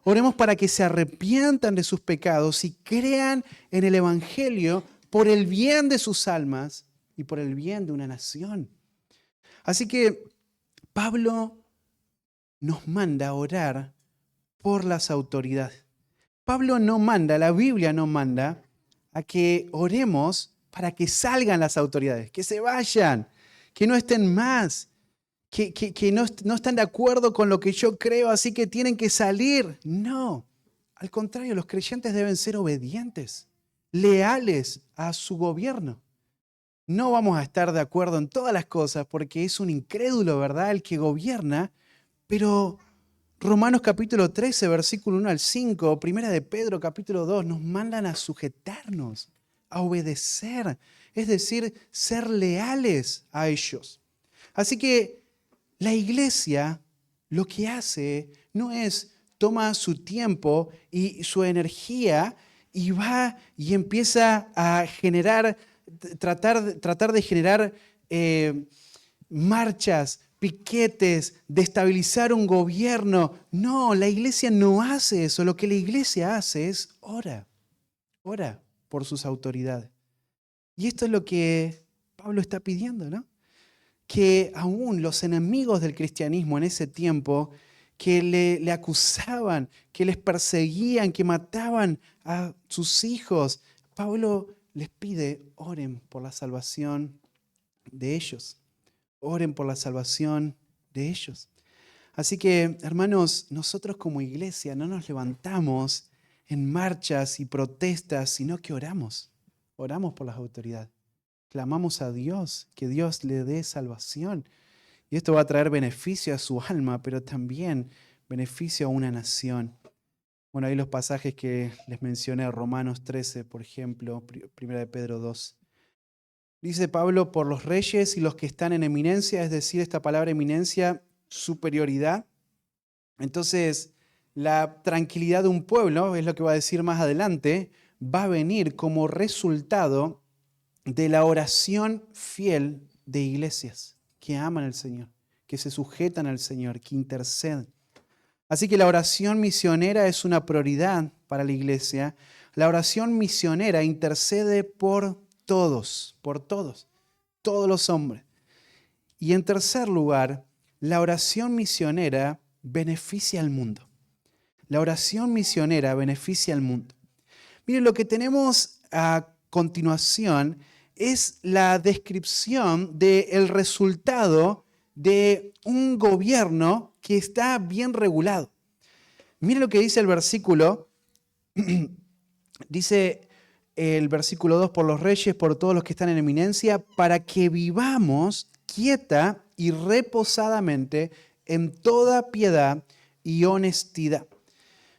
Oremos para que se arrepientan de sus pecados y crean en el Evangelio por el bien de sus almas y por el bien de una nación. Así que Pablo nos manda a orar por las autoridades. Pablo no manda, la Biblia no manda a que oremos para que salgan las autoridades, que se vayan, que no estén más, que no están de acuerdo con lo que yo creo, así que tienen que salir. No, al contrario, los creyentes deben ser obedientes, leales a su gobierno. No vamos a estar de acuerdo en todas las cosas porque es un incrédulo, ¿verdad?, el que gobierna, pero Romanos capítulo 13, versículo 1 al 5, Primera de Pedro capítulo 2, nos mandan a sujetarnos, a obedecer, es decir, ser leales a ellos. Así que la iglesia lo que hace no es toma su tiempo y su energía y va y empieza a generar, tratar de generar marchas, piquetes, de estabilizar un gobierno. No, la iglesia no hace eso. Lo que la iglesia hace es ora por sus autoridades. Y esto es lo que Pablo está pidiendo, ¿no? Que aún los enemigos del cristianismo en ese tiempo, que le acusaban, que les perseguían, que mataban a sus hijos, Pablo les pide, oren por la salvación de ellos. Oren por la salvación de ellos. Así que, hermanos, nosotros como iglesia no nos levantamos en marchas y protestas, sino que oramos. Oramos por las autoridades. Clamamos a Dios, que Dios le dé salvación. Y esto va a traer beneficio a su alma, pero también beneficio a una nación. Bueno, ahí los pasajes que les mencioné, Romanos 13, por ejemplo, 1 de Pedro 2. Dice Pablo, por los reyes y los que están en eminencia, es decir, esta palabra eminencia, superioridad. Entonces, la tranquilidad de un pueblo, es lo que va a decir más adelante, va a venir como resultado de la oración fiel de iglesias que aman al Señor, que se sujetan al Señor, que interceden. Así que la oración misionera es una prioridad para la iglesia. La oración misionera intercede por todos, todos los hombres. Y en tercer lugar, la oración misionera beneficia al mundo. La oración misionera beneficia al mundo. Miren, lo que tenemos a continuación es la descripción del resultado de un gobierno que está bien regulado. Miren lo que dice el versículo. Dice el versículo 2, por los reyes, por todos los que están en eminencia, para que vivamos quieta y reposadamente en toda piedad y honestidad.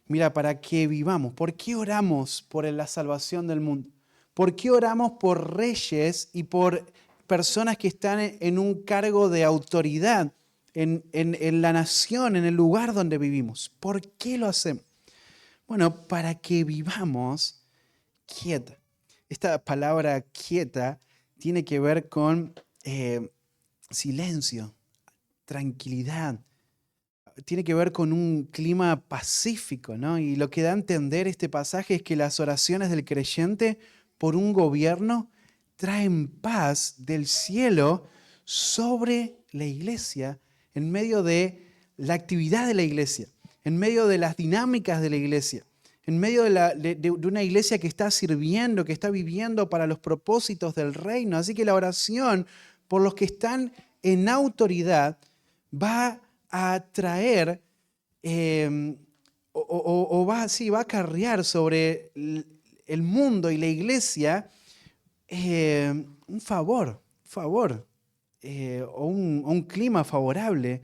Mira, para que vivamos. ¿Por qué oramos por la salvación del mundo? ¿Por qué oramos por reyes y por personas que están en un cargo de autoridad en la nación, en el lugar donde vivimos? ¿Por qué lo hacemos? Bueno, para que vivamos quieta. Esta palabra quieta tiene que ver con silencio, tranquilidad. Tiene que ver con un clima pacífico, ¿no? Y lo que da a entender este pasaje es que las oraciones del creyente por un gobierno traen paz del cielo sobre la iglesia en medio de la actividad de la iglesia, en medio de las dinámicas de la iglesia, en medio de una iglesia que está sirviendo, que está viviendo para los propósitos del reino. Así que la oración por los que están en autoridad va a traer va a acarrear sobre el mundo y la iglesia un favor o un clima favorable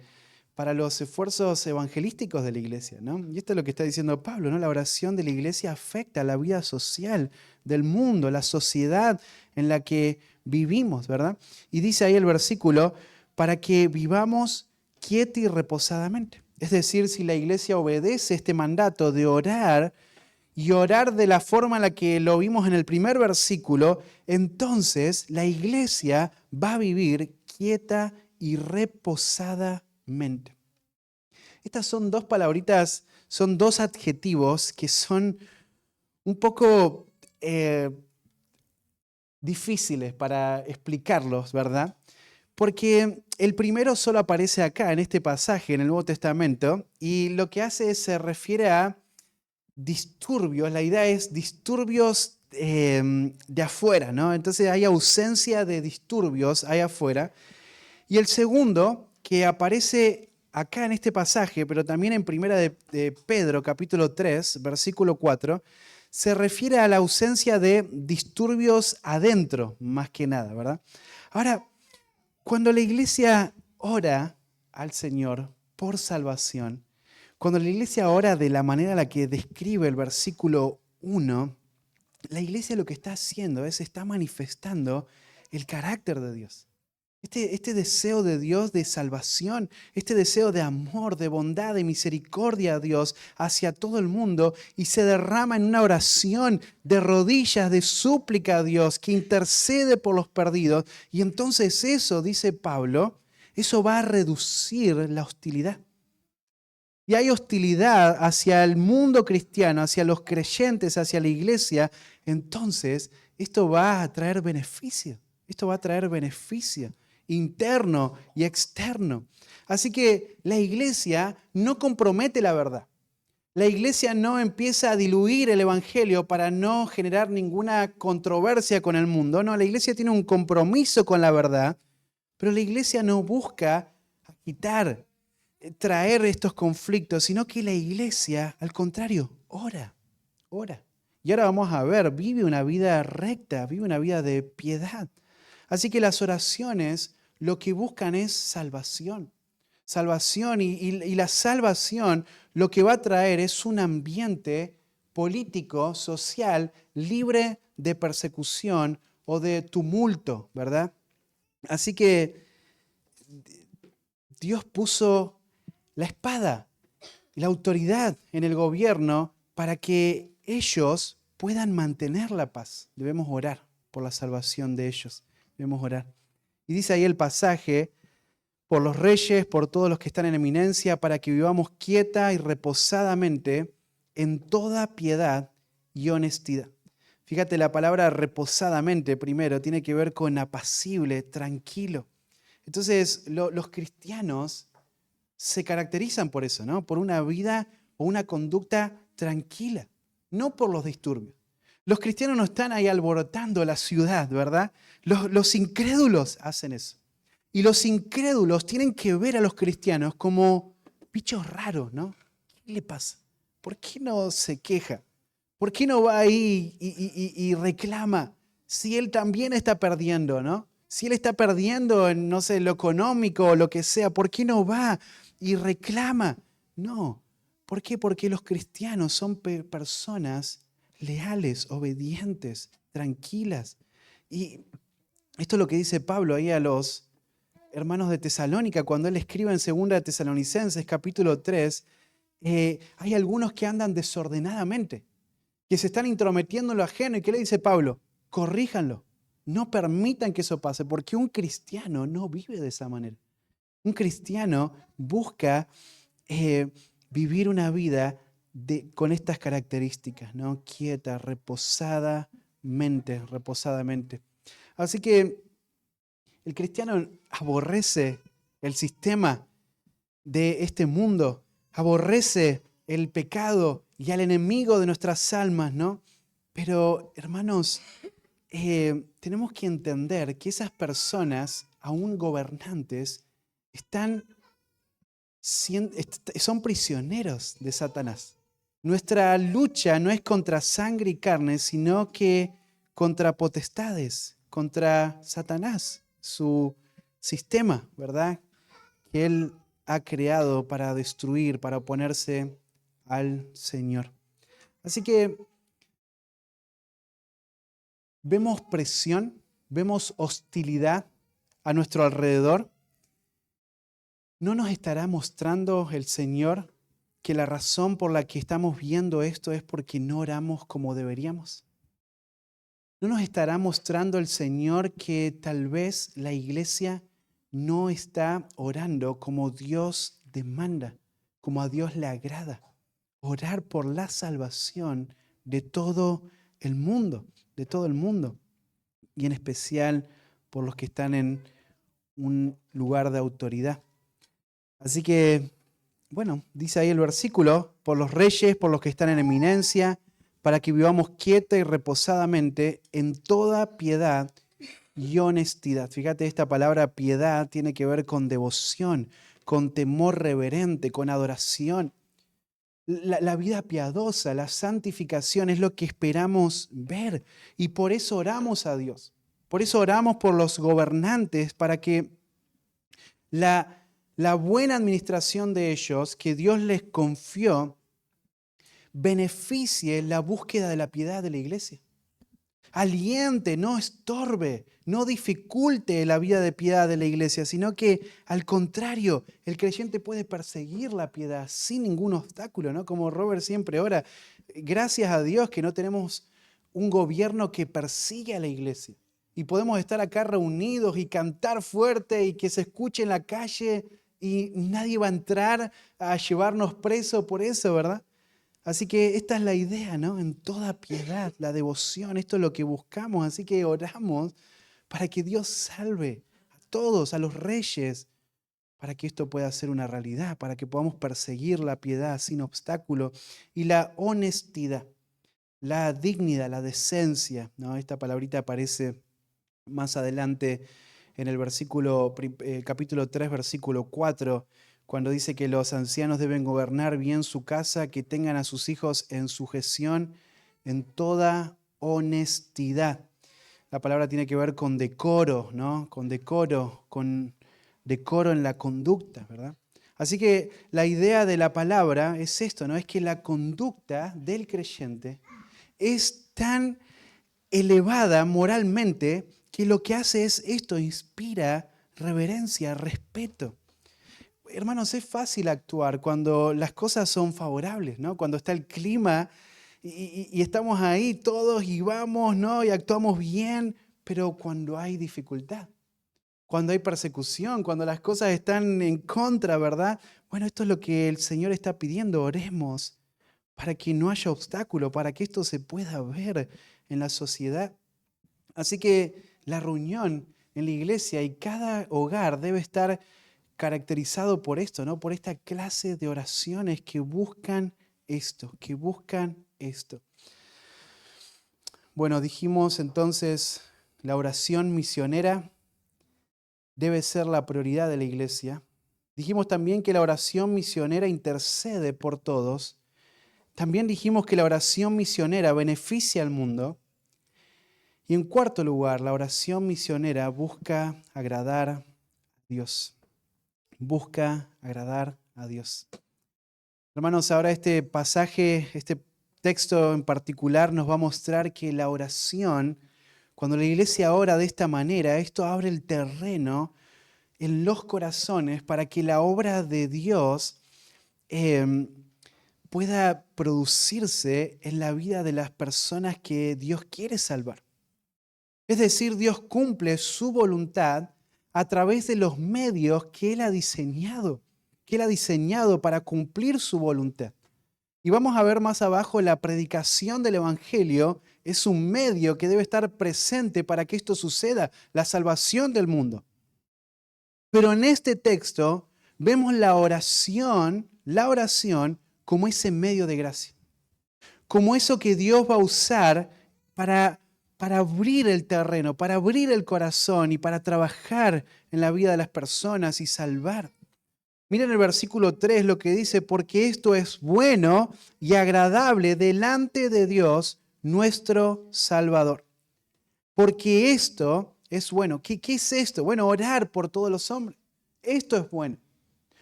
para los esfuerzos evangelísticos de la iglesia, ¿no? Y esto es lo que está diciendo Pablo, ¿no? La oración de la iglesia afecta la vida social del mundo, la sociedad en la que vivimos, ¿verdad? Y dice ahí el versículo, para que vivamos quieta y reposadamente. Es decir, si la iglesia obedece este mandato de orar y orar de la forma en la que lo vimos en el primer versículo, entonces la iglesia va a vivir quieta y reposadamente. Estas son dos palabritas, son dos adjetivos que son un poco difíciles para explicarlos, ¿verdad? Porque el primero solo aparece acá, en este pasaje, en el Nuevo Testamento, y lo que hace es se refiere a disturbios. La idea es disturbios de afuera, ¿no? Entonces hay ausencia de disturbios ahí afuera. Y el segundo, que aparece acá en este pasaje, pero también en Primera de Pedro, capítulo 3, versículo 4, se refiere a la ausencia de disturbios adentro, más que nada, ¿verdad? Ahora, cuando la iglesia ora al Señor por salvación, cuando la iglesia ora de la manera en la que describe el versículo 1, la iglesia lo que está haciendo es, está manifestando el carácter de Dios. Este deseo de Dios de salvación, este deseo de amor, de bondad, de misericordia a Dios hacia todo el mundo y se derrama en una oración de rodillas, de súplica a Dios que intercede por los perdidos. Y entonces eso, dice Pablo, eso va a reducir la hostilidad. Y hay hostilidad hacia el mundo cristiano, hacia los creyentes, hacia la iglesia. Entonces, esto va a traer beneficio. Esto va a traer beneficio interno y externo. Así que la iglesia no compromete la verdad. La iglesia no empieza a diluir el evangelio para no generar ninguna controversia con el mundo. No, la iglesia tiene un compromiso con la verdad, pero la iglesia no busca quitar, traer estos conflictos, sino que la iglesia, al contrario, ora, ora. Y ahora vamos a ver, vive una vida recta, vive una vida de piedad. Así que las oraciones lo que buscan es salvación. Salvación y la salvación lo que va a traer es un ambiente político, social, libre de persecución o de tumulto, ¿verdad? Así que Dios puso la espada y la autoridad en el gobierno para que ellos puedan mantener la paz. Debemos orar por la salvación de ellos. Debemos orar. Y dice ahí el pasaje, por los reyes, por todos los que están en eminencia, para que vivamos quieta y reposadamente en toda piedad y honestidad. Fíjate, la palabra reposadamente primero tiene que ver con apacible, tranquilo. Entonces, los cristianos se caracterizan por eso, ¿no? Por una vida o una conducta tranquila, no por los disturbios. Los cristianos no están ahí alborotando la ciudad, ¿verdad? Los incrédulos hacen eso. Y los incrédulos tienen que ver a los cristianos como bichos raros, ¿no? ¿Qué le pasa? ¿Por qué no se queja? ¿Por qué no va ahí y reclama si él también está perdiendo, ¿no? Si él está perdiendo en, no sé, lo económico o lo que sea, ¿por qué no va y reclama? No. ¿Por qué? Porque los cristianos son personas leales, obedientes, tranquilas. Y esto es lo que dice Pablo ahí a los hermanos de Tesalónica cuando él escribe en 2 de Tesalonicenses capítulo 3, hay algunos que andan desordenadamente, que se están intrometiendo en lo ajeno. ¿Y qué le dice Pablo? Corríjanlo. No permitan que eso pase, porque un cristiano no vive de esa manera. Un cristiano busca vivir una vida con estas características, ¿no? Quieta, reposadamente. Así que el cristiano aborrece el sistema de este mundo, aborrece el pecado y al enemigo de nuestras almas, ¿no? Pero, hermanos, tenemos que entender que esas personas, aún gobernantes, son prisioneros de Satanás. Nuestra lucha no es contra sangre y carne, sino que contra potestades, contra Satanás, su sistema, ¿verdad? Que él ha creado para destruir, para oponerse al Señor. Así que vemos presión, vemos hostilidad a nuestro alrededor. ¿No nos estará mostrando el Señor que la razón por la que estamos viendo esto es porque no oramos como deberíamos? ¿No nos estará mostrando el Señor que tal vez la iglesia no está orando como Dios demanda, como a Dios le agrada? Orar por la salvación de todo el mundo, y en especial por los que están en un lugar de autoridad. Así que, bueno, dice ahí el versículo, por los reyes, por los que están en eminencia, para que vivamos quieta y reposadamente en toda piedad y honestidad. Fíjate, esta palabra piedad tiene que ver con devoción, con temor reverente, con adoración. La vida piadosa, la santificación es lo que esperamos ver y por eso oramos a Dios. Por eso oramos por los gobernantes para que la buena administración de ellos que Dios les confió beneficie la búsqueda de la piedad de la iglesia. Aliente, no estorbe, no dificulte la vida de piedad de la iglesia, sino que al contrario, el creyente puede perseguir la piedad sin ningún obstáculo, ¿no? Como Robert siempre ora, gracias a Dios que no tenemos un gobierno que persigue a la iglesia y podemos estar acá reunidos y cantar fuerte y que se escuche en la calle y nadie va a entrar a llevarnos preso por eso, ¿verdad? Así que esta es la idea, ¿no? En toda piedad, la devoción, esto es lo que buscamos. Así que oramos para que Dios salve a todos, a los reyes, para que esto pueda ser una realidad, para que podamos perseguir la piedad sin obstáculo y la honestidad, la dignidad, la decencia, ¿no? Esta palabrita aparece más adelante en el capítulo 3, versículo 4, cuando dice que los ancianos deben gobernar bien su casa, que tengan a sus hijos en sujeción en toda honestidad. La palabra tiene que ver con decoro, ¿no? Con decoro en la conducta, ¿verdad? Así que la idea de la palabra es esto, ¿no? Es que la conducta del creyente es tan elevada moralmente que lo que hace es esto, inspira reverencia, respeto. Hermanos, es fácil actuar cuando las cosas son favorables, ¿no? Cuando está el clima y estamos ahí todos y vamos, ¿no? Y actuamos bien, pero cuando hay dificultad, cuando hay persecución, cuando las cosas están en contra, ¿verdad? Bueno, esto es lo que el Señor está pidiendo, oremos para que no haya obstáculo, para que esto se pueda ver en la sociedad. Así que la reunión en la iglesia y cada hogar debe estar caracterizado por esto, ¿no? Por esta clase de oraciones que buscan esto, que buscan esto. Bueno, dijimos entonces, la oración misionera debe ser la prioridad de la iglesia. Dijimos también que la oración misionera intercede por todos. También dijimos que la oración misionera beneficia al mundo. Y en cuarto lugar, la oración misionera busca agradar a Dios. Busca agradar a Dios. Hermanos, ahora este pasaje, este texto en particular nos va a mostrar que la oración, cuando la iglesia ora de esta manera, esto abre el terreno en los corazones para que la obra de Dios pueda producirse en la vida de las personas que Dios quiere salvar. Es decir, Dios cumple su voluntad a través de los medios que Él ha diseñado para cumplir su voluntad. Y vamos a ver más abajo, la predicación del Evangelio es un medio que debe estar presente para que esto suceda, la salvación del mundo. Pero en este texto vemos la oración como ese medio de gracia, como eso que Dios va a usar para abrir el terreno, para abrir el corazón y para trabajar en la vida de las personas y salvar. Miren el versículo 3 lo que dice, porque esto es bueno y agradable delante de Dios, nuestro Salvador. Porque esto es bueno. ¿Qué es esto? Bueno, orar por todos los hombres. Esto es bueno.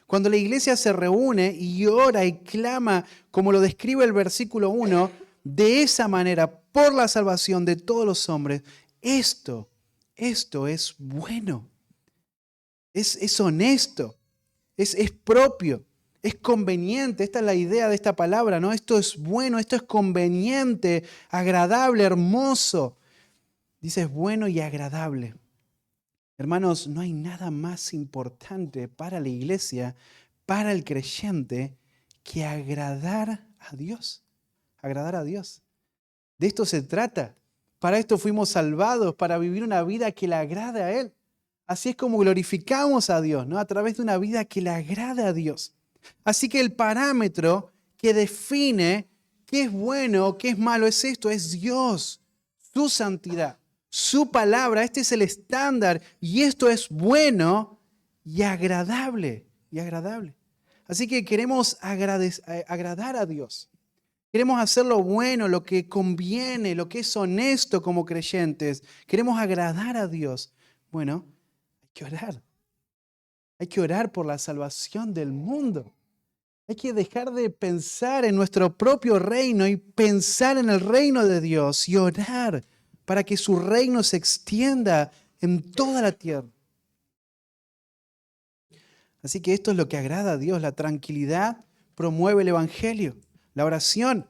Cuando la iglesia se reúne y ora y clama, como lo describe el versículo 1, de esa manera, por la salvación de todos los hombres, esto es bueno. Es honesto. Es propio, es conveniente. Esta es la idea de esta palabra, ¿no? Esto es bueno, esto es conveniente, agradable, hermoso. Dice, es bueno y agradable. Hermanos, no hay nada más importante para la iglesia, para el creyente, que agradar a Dios. Agradar a Dios. De esto se trata. Para esto fuimos salvados, para vivir una vida que le agrade a Él. Así es como glorificamos a Dios, ¿no? A través de una vida que le agrade a Dios. Así que el parámetro que define qué es bueno, qué es malo, es esto, es Dios, su santidad, su palabra. Este es el estándar y esto es bueno y agradable, y agradable. Así que queremos agradar a Dios. Queremos hacer lo bueno, lo que conviene, lo que es honesto como creyentes. Queremos agradar a Dios. Bueno, hay que orar. Hay que orar por la salvación del mundo. Hay que dejar de pensar en nuestro propio reino y pensar en el reino de Dios y orar para que su reino se extienda en toda la tierra. Así que esto es lo que agrada a Dios. La tranquilidad promueve el evangelio. La oración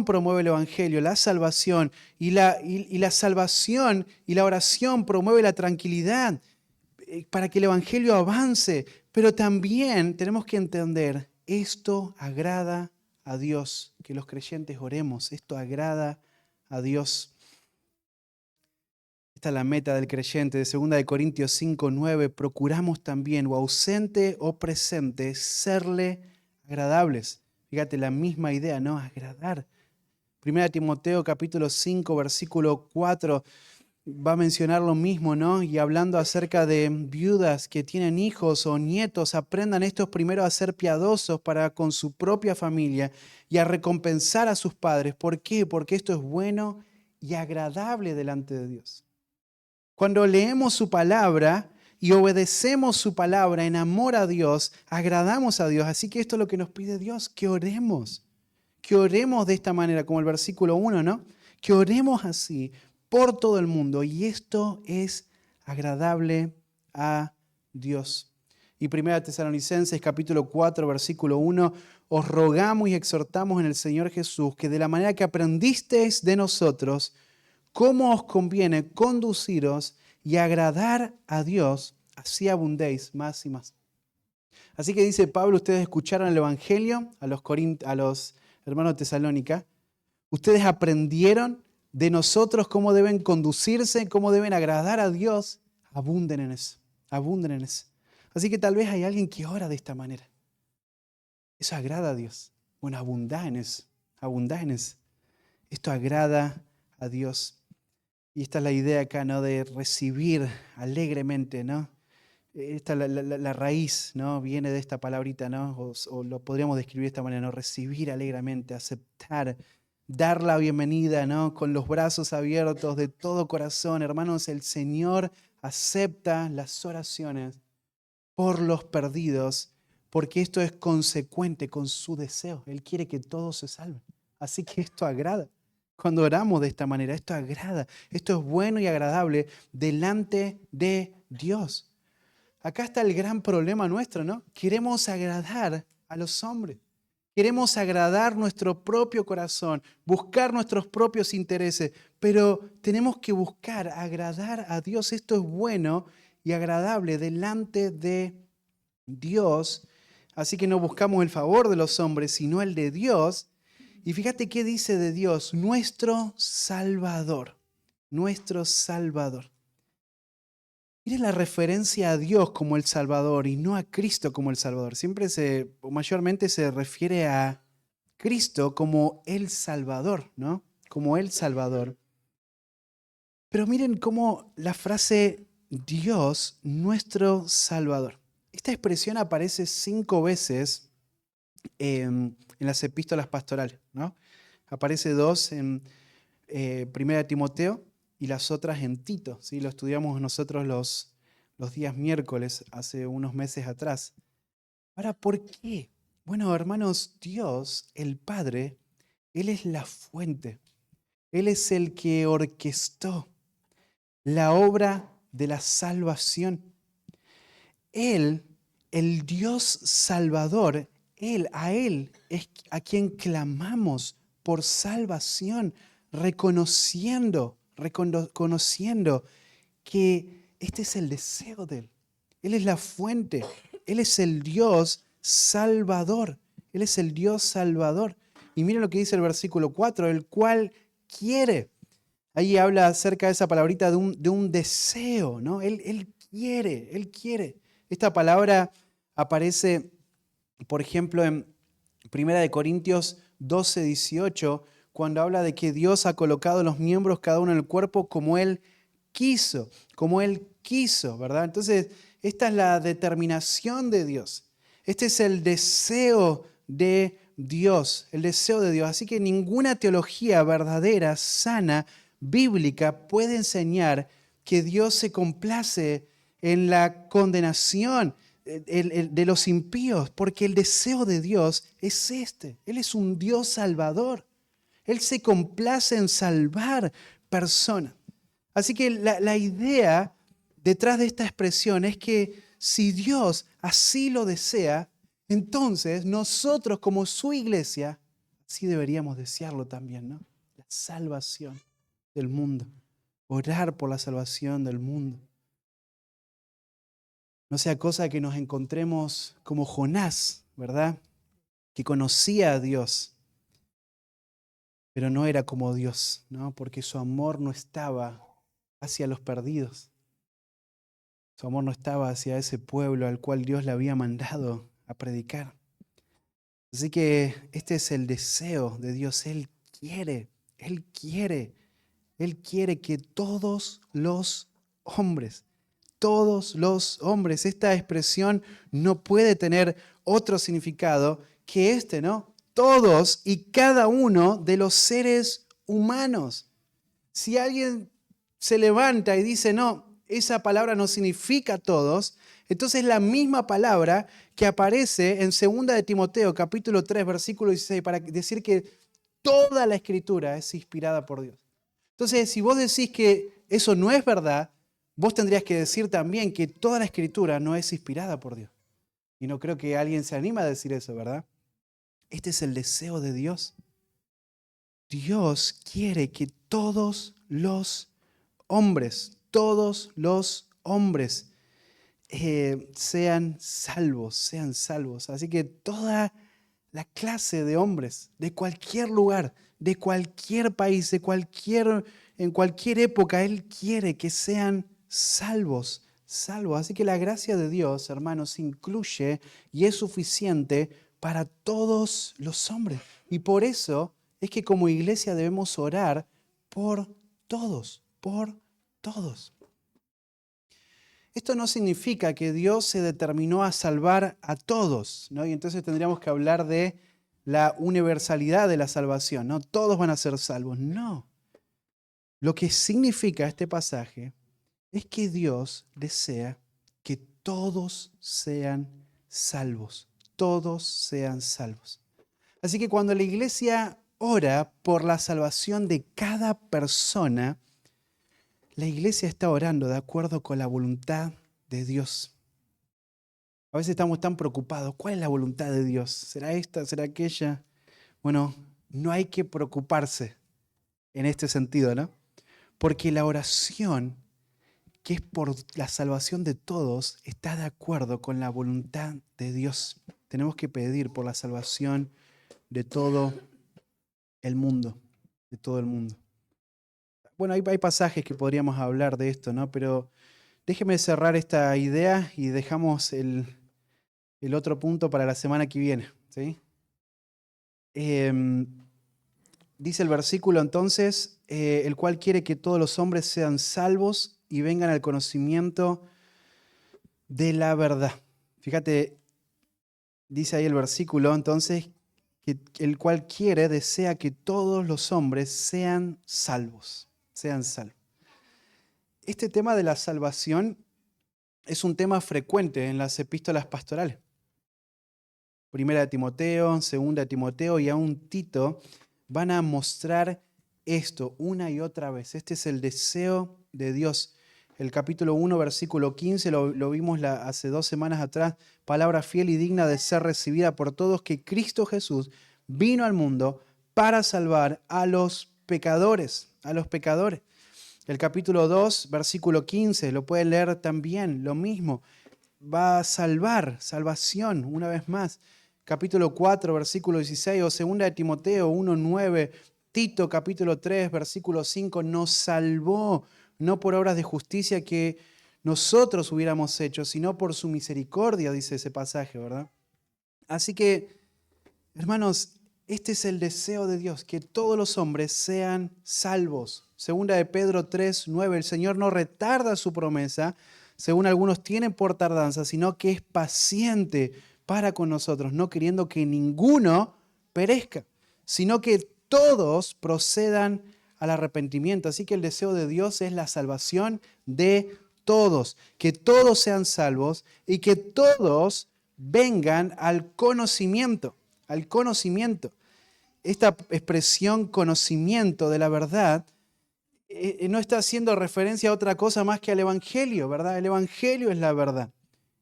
promueve el evangelio, la salvación. Y la salvación y la oración promueve la tranquilidad para que el evangelio avance. Pero también tenemos que entender, esto agrada a Dios, que los creyentes oremos. Esto agrada a Dios. Esta es la meta del creyente de 2 Corintios 5:9. Procuramos también, o ausente o presente, serle agradables. Fíjate, la misma idea, ¿no? Agradar. 1 Timoteo capítulo 5, versículo 4, va a mencionar lo mismo, ¿no? Y hablando acerca de viudas que tienen hijos o nietos, aprendan estos primero a ser piadosos para con su propia familia y a recompensar a sus padres. ¿Por qué? Porque esto es bueno y agradable delante de Dios. Cuando leemos su palabra y obedecemos su palabra en amor a Dios, agradamos a Dios. Así que esto es lo que nos pide Dios, que oremos. Que oremos de esta manera, como el versículo 1, ¿no? Que oremos así por todo el mundo. Y esto es agradable a Dios. Y 1 Tesalonicenses capítulo 4, versículo 1, os rogamos y exhortamos en el Señor Jesús que de la manera que aprendisteis de nosotros, cómo os conviene conduciros y agradar a Dios, así abundéis más y más. Así que dice Pablo, ustedes escucharon el Evangelio a los hermanos de Tesalónica, ustedes aprendieron de nosotros cómo deben conducirse, cómo deben agradar a Dios, abunden en eso, abunden en eso. Así que tal vez hay alguien que ora de esta manera. Eso agrada a Dios. Bueno, abundá en eso, abundá en eso. Esto agrada a Dios. Y esta es la idea acá, ¿no? De recibir alegremente, ¿no? Esta la raíz, ¿no? Viene de esta palabrita, ¿no? O lo podríamos describir de esta manera, ¿no? Recibir alegremente, aceptar, dar la bienvenida, ¿no? Con los brazos abiertos de todo corazón. Hermanos, el Señor acepta las oraciones por los perdidos, porque esto es consecuente con su deseo. Él quiere que todos se salven. Así que esto agrada. Cuando oramos de esta manera, esto agrada. Esto es bueno y agradable delante de Dios. Acá está el gran problema nuestro, ¿no? Queremos agradar a los hombres. Queremos agradar nuestro propio corazón, buscar nuestros propios intereses, pero tenemos que buscar agradar a Dios. Esto es bueno y agradable delante de Dios. Así que no buscamos el favor de los hombres, sino el de Dios. Y fíjate qué dice de Dios, nuestro Salvador, nuestro Salvador. Miren la referencia a Dios como el Salvador y no a Cristo como el Salvador. Mayormente se refiere a Cristo como el Salvador, ¿no? Como el Salvador. Pero miren cómo la frase Dios, nuestro Salvador. Esta expresión aparece 5 veces en las epístolas pastorales, ¿no? Aparece 2 en 1 Timoteo y las otras en Tito, ¿sí? Lo estudiamos nosotros los días miércoles, hace unos meses atrás. Ahora, ¿por qué? Bueno, hermanos, Dios, el Padre, Él es la fuente. Él es el que orquestó la obra de la salvación. Él, el Dios Salvador, a Él es a quien clamamos por salvación, reconociendo que este es el deseo de Él. Él es la fuente, Él es el Dios Salvador, Él es el Dios Salvador. Y mira lo que dice el versículo 4, el cual quiere. Ahí habla acerca de esa palabrita de un deseo, ¿no? Él quiere, Él quiere. Esta palabra aparece, por ejemplo, en Primera de Corintios 12, 18, cuando habla de que Dios ha colocado los miembros cada uno en el cuerpo como Él quiso, ¿verdad? Entonces, esta es la determinación de Dios. Este es el deseo de Dios, el deseo de Dios. Así que ninguna teología verdadera, sana, bíblica puede enseñar que Dios se complace en la condenación de los impíos, porque el deseo de Dios es este. Él es un Dios salvador. Él se complace en salvar personas. Así que la idea detrás de esta expresión es que si Dios así lo desea, entonces nosotros como su iglesia, sí deberíamos desearlo también, ¿no? La salvación del mundo. Orar por la salvación del mundo. No sea cosa que nos encontremos como Jonás, ¿verdad? Que conocía a Dios, pero no era como Dios, ¿no? Porque su amor no estaba hacia los perdidos. Su amor no estaba hacia ese pueblo al cual Dios le había mandado a predicar. Así que este es el deseo de Dios. Él quiere, Él quiere, Él quiere que todos los hombres, esta expresión no puede tener otro significado que este, ¿no? Todos y cada uno de los seres humanos. Si alguien se levanta y dice, no, esa palabra no significa todos, entonces la misma palabra que aparece en 2 de Timoteo, capítulo 3, versículo 16, para decir que toda la escritura es inspirada por Dios. Entonces, si vos decís que eso no es verdad, vos tendrías que decir también que toda la escritura no es inspirada por Dios. Y no creo que alguien se anime a decir eso, ¿verdad? Este es el deseo de Dios. Dios quiere que todos los hombres sean salvos, sean salvos. Así que toda la clase de hombres, de cualquier lugar, de cualquier país, en cualquier época, Él quiere que sean salvos, salvos. Así que la gracia de Dios, hermanos, incluye y es suficiente para todos los hombres. Y por eso es que como iglesia debemos orar por todos, por todos. Esto no significa que Dios se determinó a salvar a todos, ¿no? Y entonces tendríamos que hablar de la universalidad de la salvación, ¿no? Todos van a ser salvos. No. Lo que significa este pasaje es que Dios desea que todos sean salvos. Todos sean salvos. Así que cuando la iglesia ora por la salvación de cada persona, la iglesia está orando de acuerdo con la voluntad de Dios. A veces estamos tan preocupados. ¿Cuál es la voluntad de Dios? ¿Será esta? ¿Será aquella? Bueno, no hay que preocuparse en este sentido, ¿no? Porque la oración, que es por la salvación de todos, está de acuerdo con la voluntad de Dios. Tenemos que pedir por la salvación de todo el mundo, de todo el mundo. Bueno, hay pasajes que podríamos hablar de esto, ¿no? Pero déjeme cerrar esta idea y dejamos el otro punto para la semana que viene, ¿sí? Dice el versículo entonces, el cual quiere que todos los hombres sean salvos y vengan al conocimiento de la verdad. Fíjate, dice ahí el versículo entonces, que el cual desea que todos los hombres sean salvos, sean salvos. Este tema de la salvación es un tema frecuente en las epístolas pastorales. Primera de Timoteo, Segunda de Timoteo y aún Tito van a mostrar esto una y otra vez. Este es el deseo de Dios. El capítulo 1, versículo 15, lo vimos hace 2 semanas atrás, palabra fiel y digna de ser recibida por todos, que Cristo Jesús vino al mundo para salvar a los pecadores, El capítulo 2, versículo 15, lo pueden leer también, lo mismo. Va a salvación, una vez más. Capítulo 4, versículo 16, o 2 de Timoteo 1, 9, Tito capítulo 3, versículo 5, nos salvó, no por obras de justicia que nosotros hubiéramos hecho, sino por su misericordia, dice ese pasaje, ¿verdad? Así que, hermanos, este es el deseo de Dios, que todos los hombres sean salvos. Segunda de Pedro 3, 9, el Señor no retarda su promesa, según algunos tienen por tardanza, sino que es paciente para con nosotros, no queriendo que ninguno perezca, sino que todos procedan al arrepentimiento. Así que el deseo de Dios es la salvación de todos, que todos sean salvos y que todos vengan al conocimiento, al conocimiento. Esta expresión conocimiento de la verdad no está haciendo referencia a otra cosa más que al Evangelio, ¿verdad? El Evangelio es la verdad.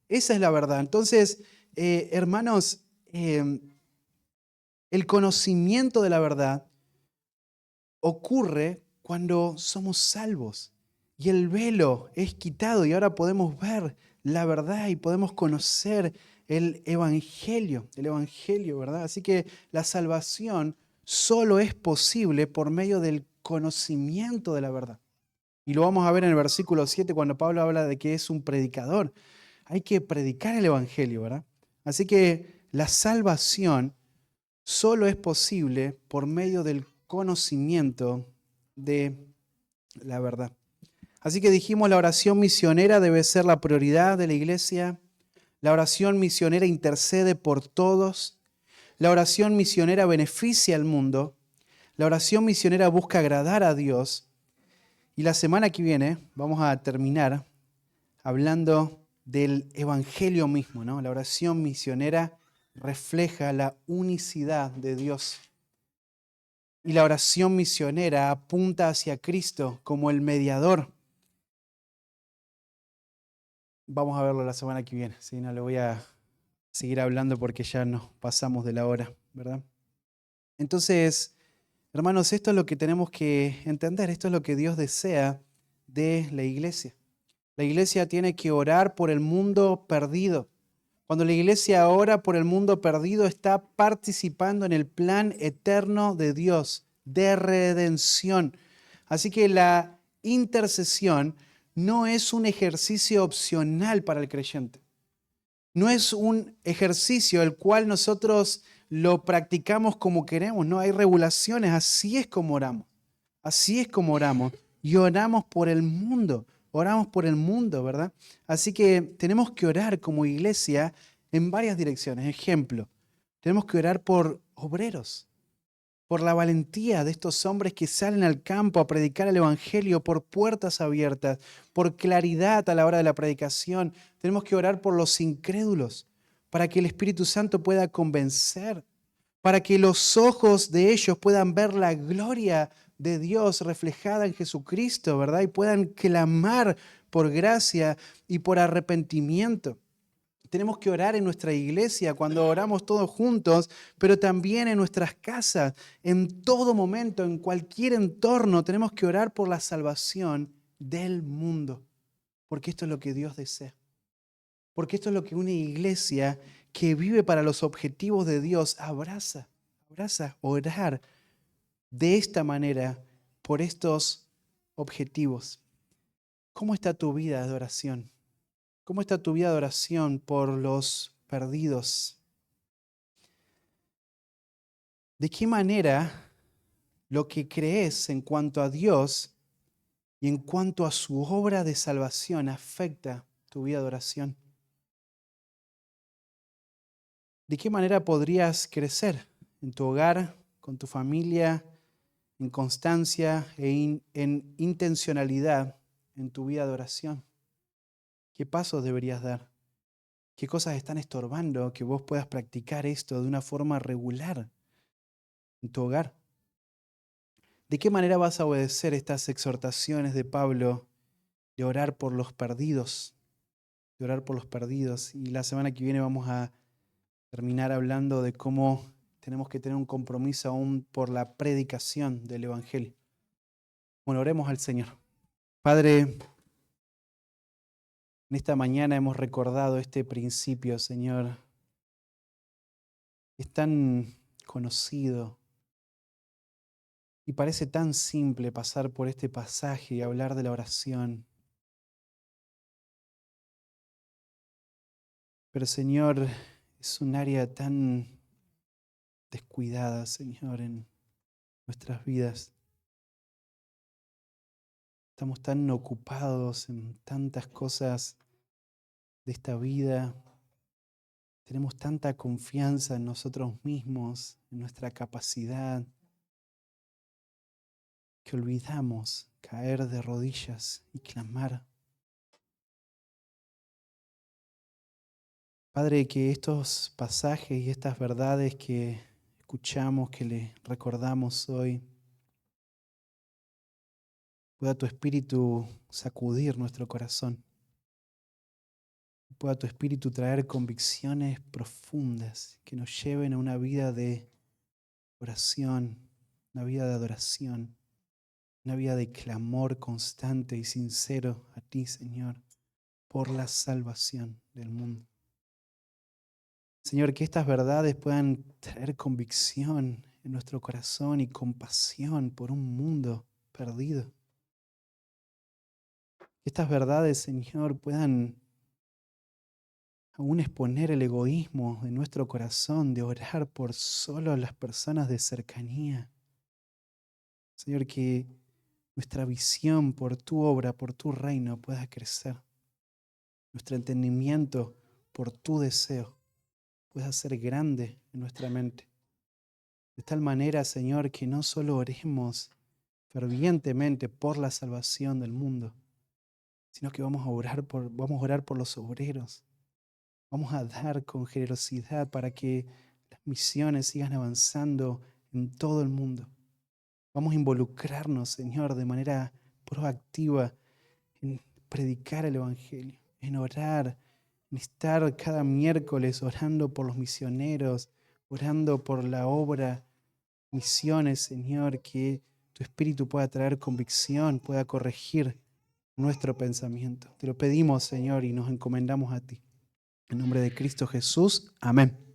Esa es la verdad. Entonces, hermanos, el conocimiento de la verdad ocurre cuando somos salvos y el velo es quitado y ahora podemos ver la verdad y podemos conocer el Evangelio, ¿verdad? Así que la salvación solo es posible por medio del conocimiento de la verdad. Y lo vamos a ver en el versículo 7 cuando Pablo habla de que es un predicador. Hay que predicar el Evangelio, ¿verdad? Así que la salvación solo es posible por medio del conocimiento de la verdad. Así que dijimos, la oración misionera debe ser la prioridad de la iglesia. La oración misionera intercede por todos. La oración misionera beneficia al mundo. La oración misionera busca agradar a Dios. Y la semana que viene vamos a terminar hablando del evangelio mismo, ¿no? La oración misionera refleja la unicidad de Dios. Y la oración misionera apunta hacia Cristo como el mediador. Vamos a verlo la semana que viene. ¿Sí? No le voy a seguir hablando porque ya nos pasamos de la hora, ¿verdad? Entonces, hermanos, esto es lo que tenemos que entender. Esto es lo que Dios desea de la iglesia. La iglesia tiene que orar por el mundo perdido. Cuando la iglesia ora por el mundo perdido, está participando en el plan eterno de Dios, de redención. Así que la intercesión no es un ejercicio opcional para el creyente. No es un ejercicio el cual nosotros lo practicamos como queremos. No hay regulaciones. Así es como oramos. Así es como oramos. Y oramos por el mundo. Oramos por el mundo, ¿verdad? Así que tenemos que orar como iglesia en varias direcciones. Ejemplo, tenemos que orar por obreros, por la valentía de estos hombres que salen al campo a predicar el Evangelio, por puertas abiertas, por claridad a la hora de la predicación. Tenemos que orar por los incrédulos, para que el Espíritu Santo pueda convencer, para que los ojos de ellos puedan ver la gloria de Dios reflejada en Jesucristo, ¿verdad? Y puedan clamar por gracia y por arrepentimiento. Tenemos que orar en nuestra iglesia cuando oramos todos juntos, pero también en nuestras casas, en todo momento, en cualquier entorno, tenemos que orar por la salvación del mundo, porque esto es lo que Dios desea. Porque esto es lo que una iglesia que vive para los objetivos de Dios abraza orar de esta manera por estos objetivos. ¿Cómo está tu vida de oración? ¿Cómo está tu vida de oración por los perdidos? ¿De qué manera lo que crees en cuanto a Dios y en cuanto a su obra de salvación afecta tu vida de oración? ¿De qué manera podrías crecer en tu hogar, con tu familia, en constancia e en intencionalidad en tu vida de oración? ¿Qué pasos deberías dar? ¿Qué cosas están estorbando que vos puedas practicar esto de una forma regular en tu hogar? ¿De qué manera vas a obedecer estas exhortaciones de Pablo de orar por los perdidos? De orar por los perdidos. Y la semana que viene vamos a terminar hablando de cómo tenemos que tener un compromiso aún por la predicación del Evangelio. Bueno, oremos al Señor. Padre, en esta mañana hemos recordado este principio, Señor. Es tan conocido Y parece tan simple pasar por este pasaje y hablar de la oración. Pero Señor, es un área tan descuidada, Señor, en nuestras vidas. Estamos tan ocupados en tantas cosas de esta vida. Tenemos tanta confianza en nosotros mismos, en nuestra capacidad, que olvidamos caer de rodillas y clamar. Padre, que estos pasajes y estas verdades que escuchamos, que le recordamos hoy, pueda tu Espíritu sacudir nuestro corazón. Pueda tu Espíritu traer convicciones profundas que nos lleven a una vida de oración, una vida de adoración, una vida de clamor constante y sincero a ti, Señor, por la salvación del mundo. Señor, que estas verdades puedan traer convicción en nuestro corazón y compasión por un mundo perdido. Que estas verdades, Señor, puedan aún exponer el egoísmo de nuestro corazón, de orar por solo las personas de cercanía. Señor, que nuestra visión por tu obra, por tu reino pueda crecer. Nuestro entendimiento por tu deseo pueda ser grande en nuestra mente. De tal manera, Señor, que no solo oremos fervientemente por la salvación del mundo, sino que vamos a orar por los obreros. Vamos a dar con generosidad para que las misiones sigan avanzando en todo el mundo. Vamos a involucrarnos, Señor, de manera proactiva en predicar el Evangelio, en orar, en estar cada miércoles orando por los misioneros, orando por la obra, misiones, Señor, que tu Espíritu pueda traer convicción, pueda corregir nuestro pensamiento. Te lo pedimos, Señor, y nos encomendamos a ti. En nombre de Cristo Jesús. Amén.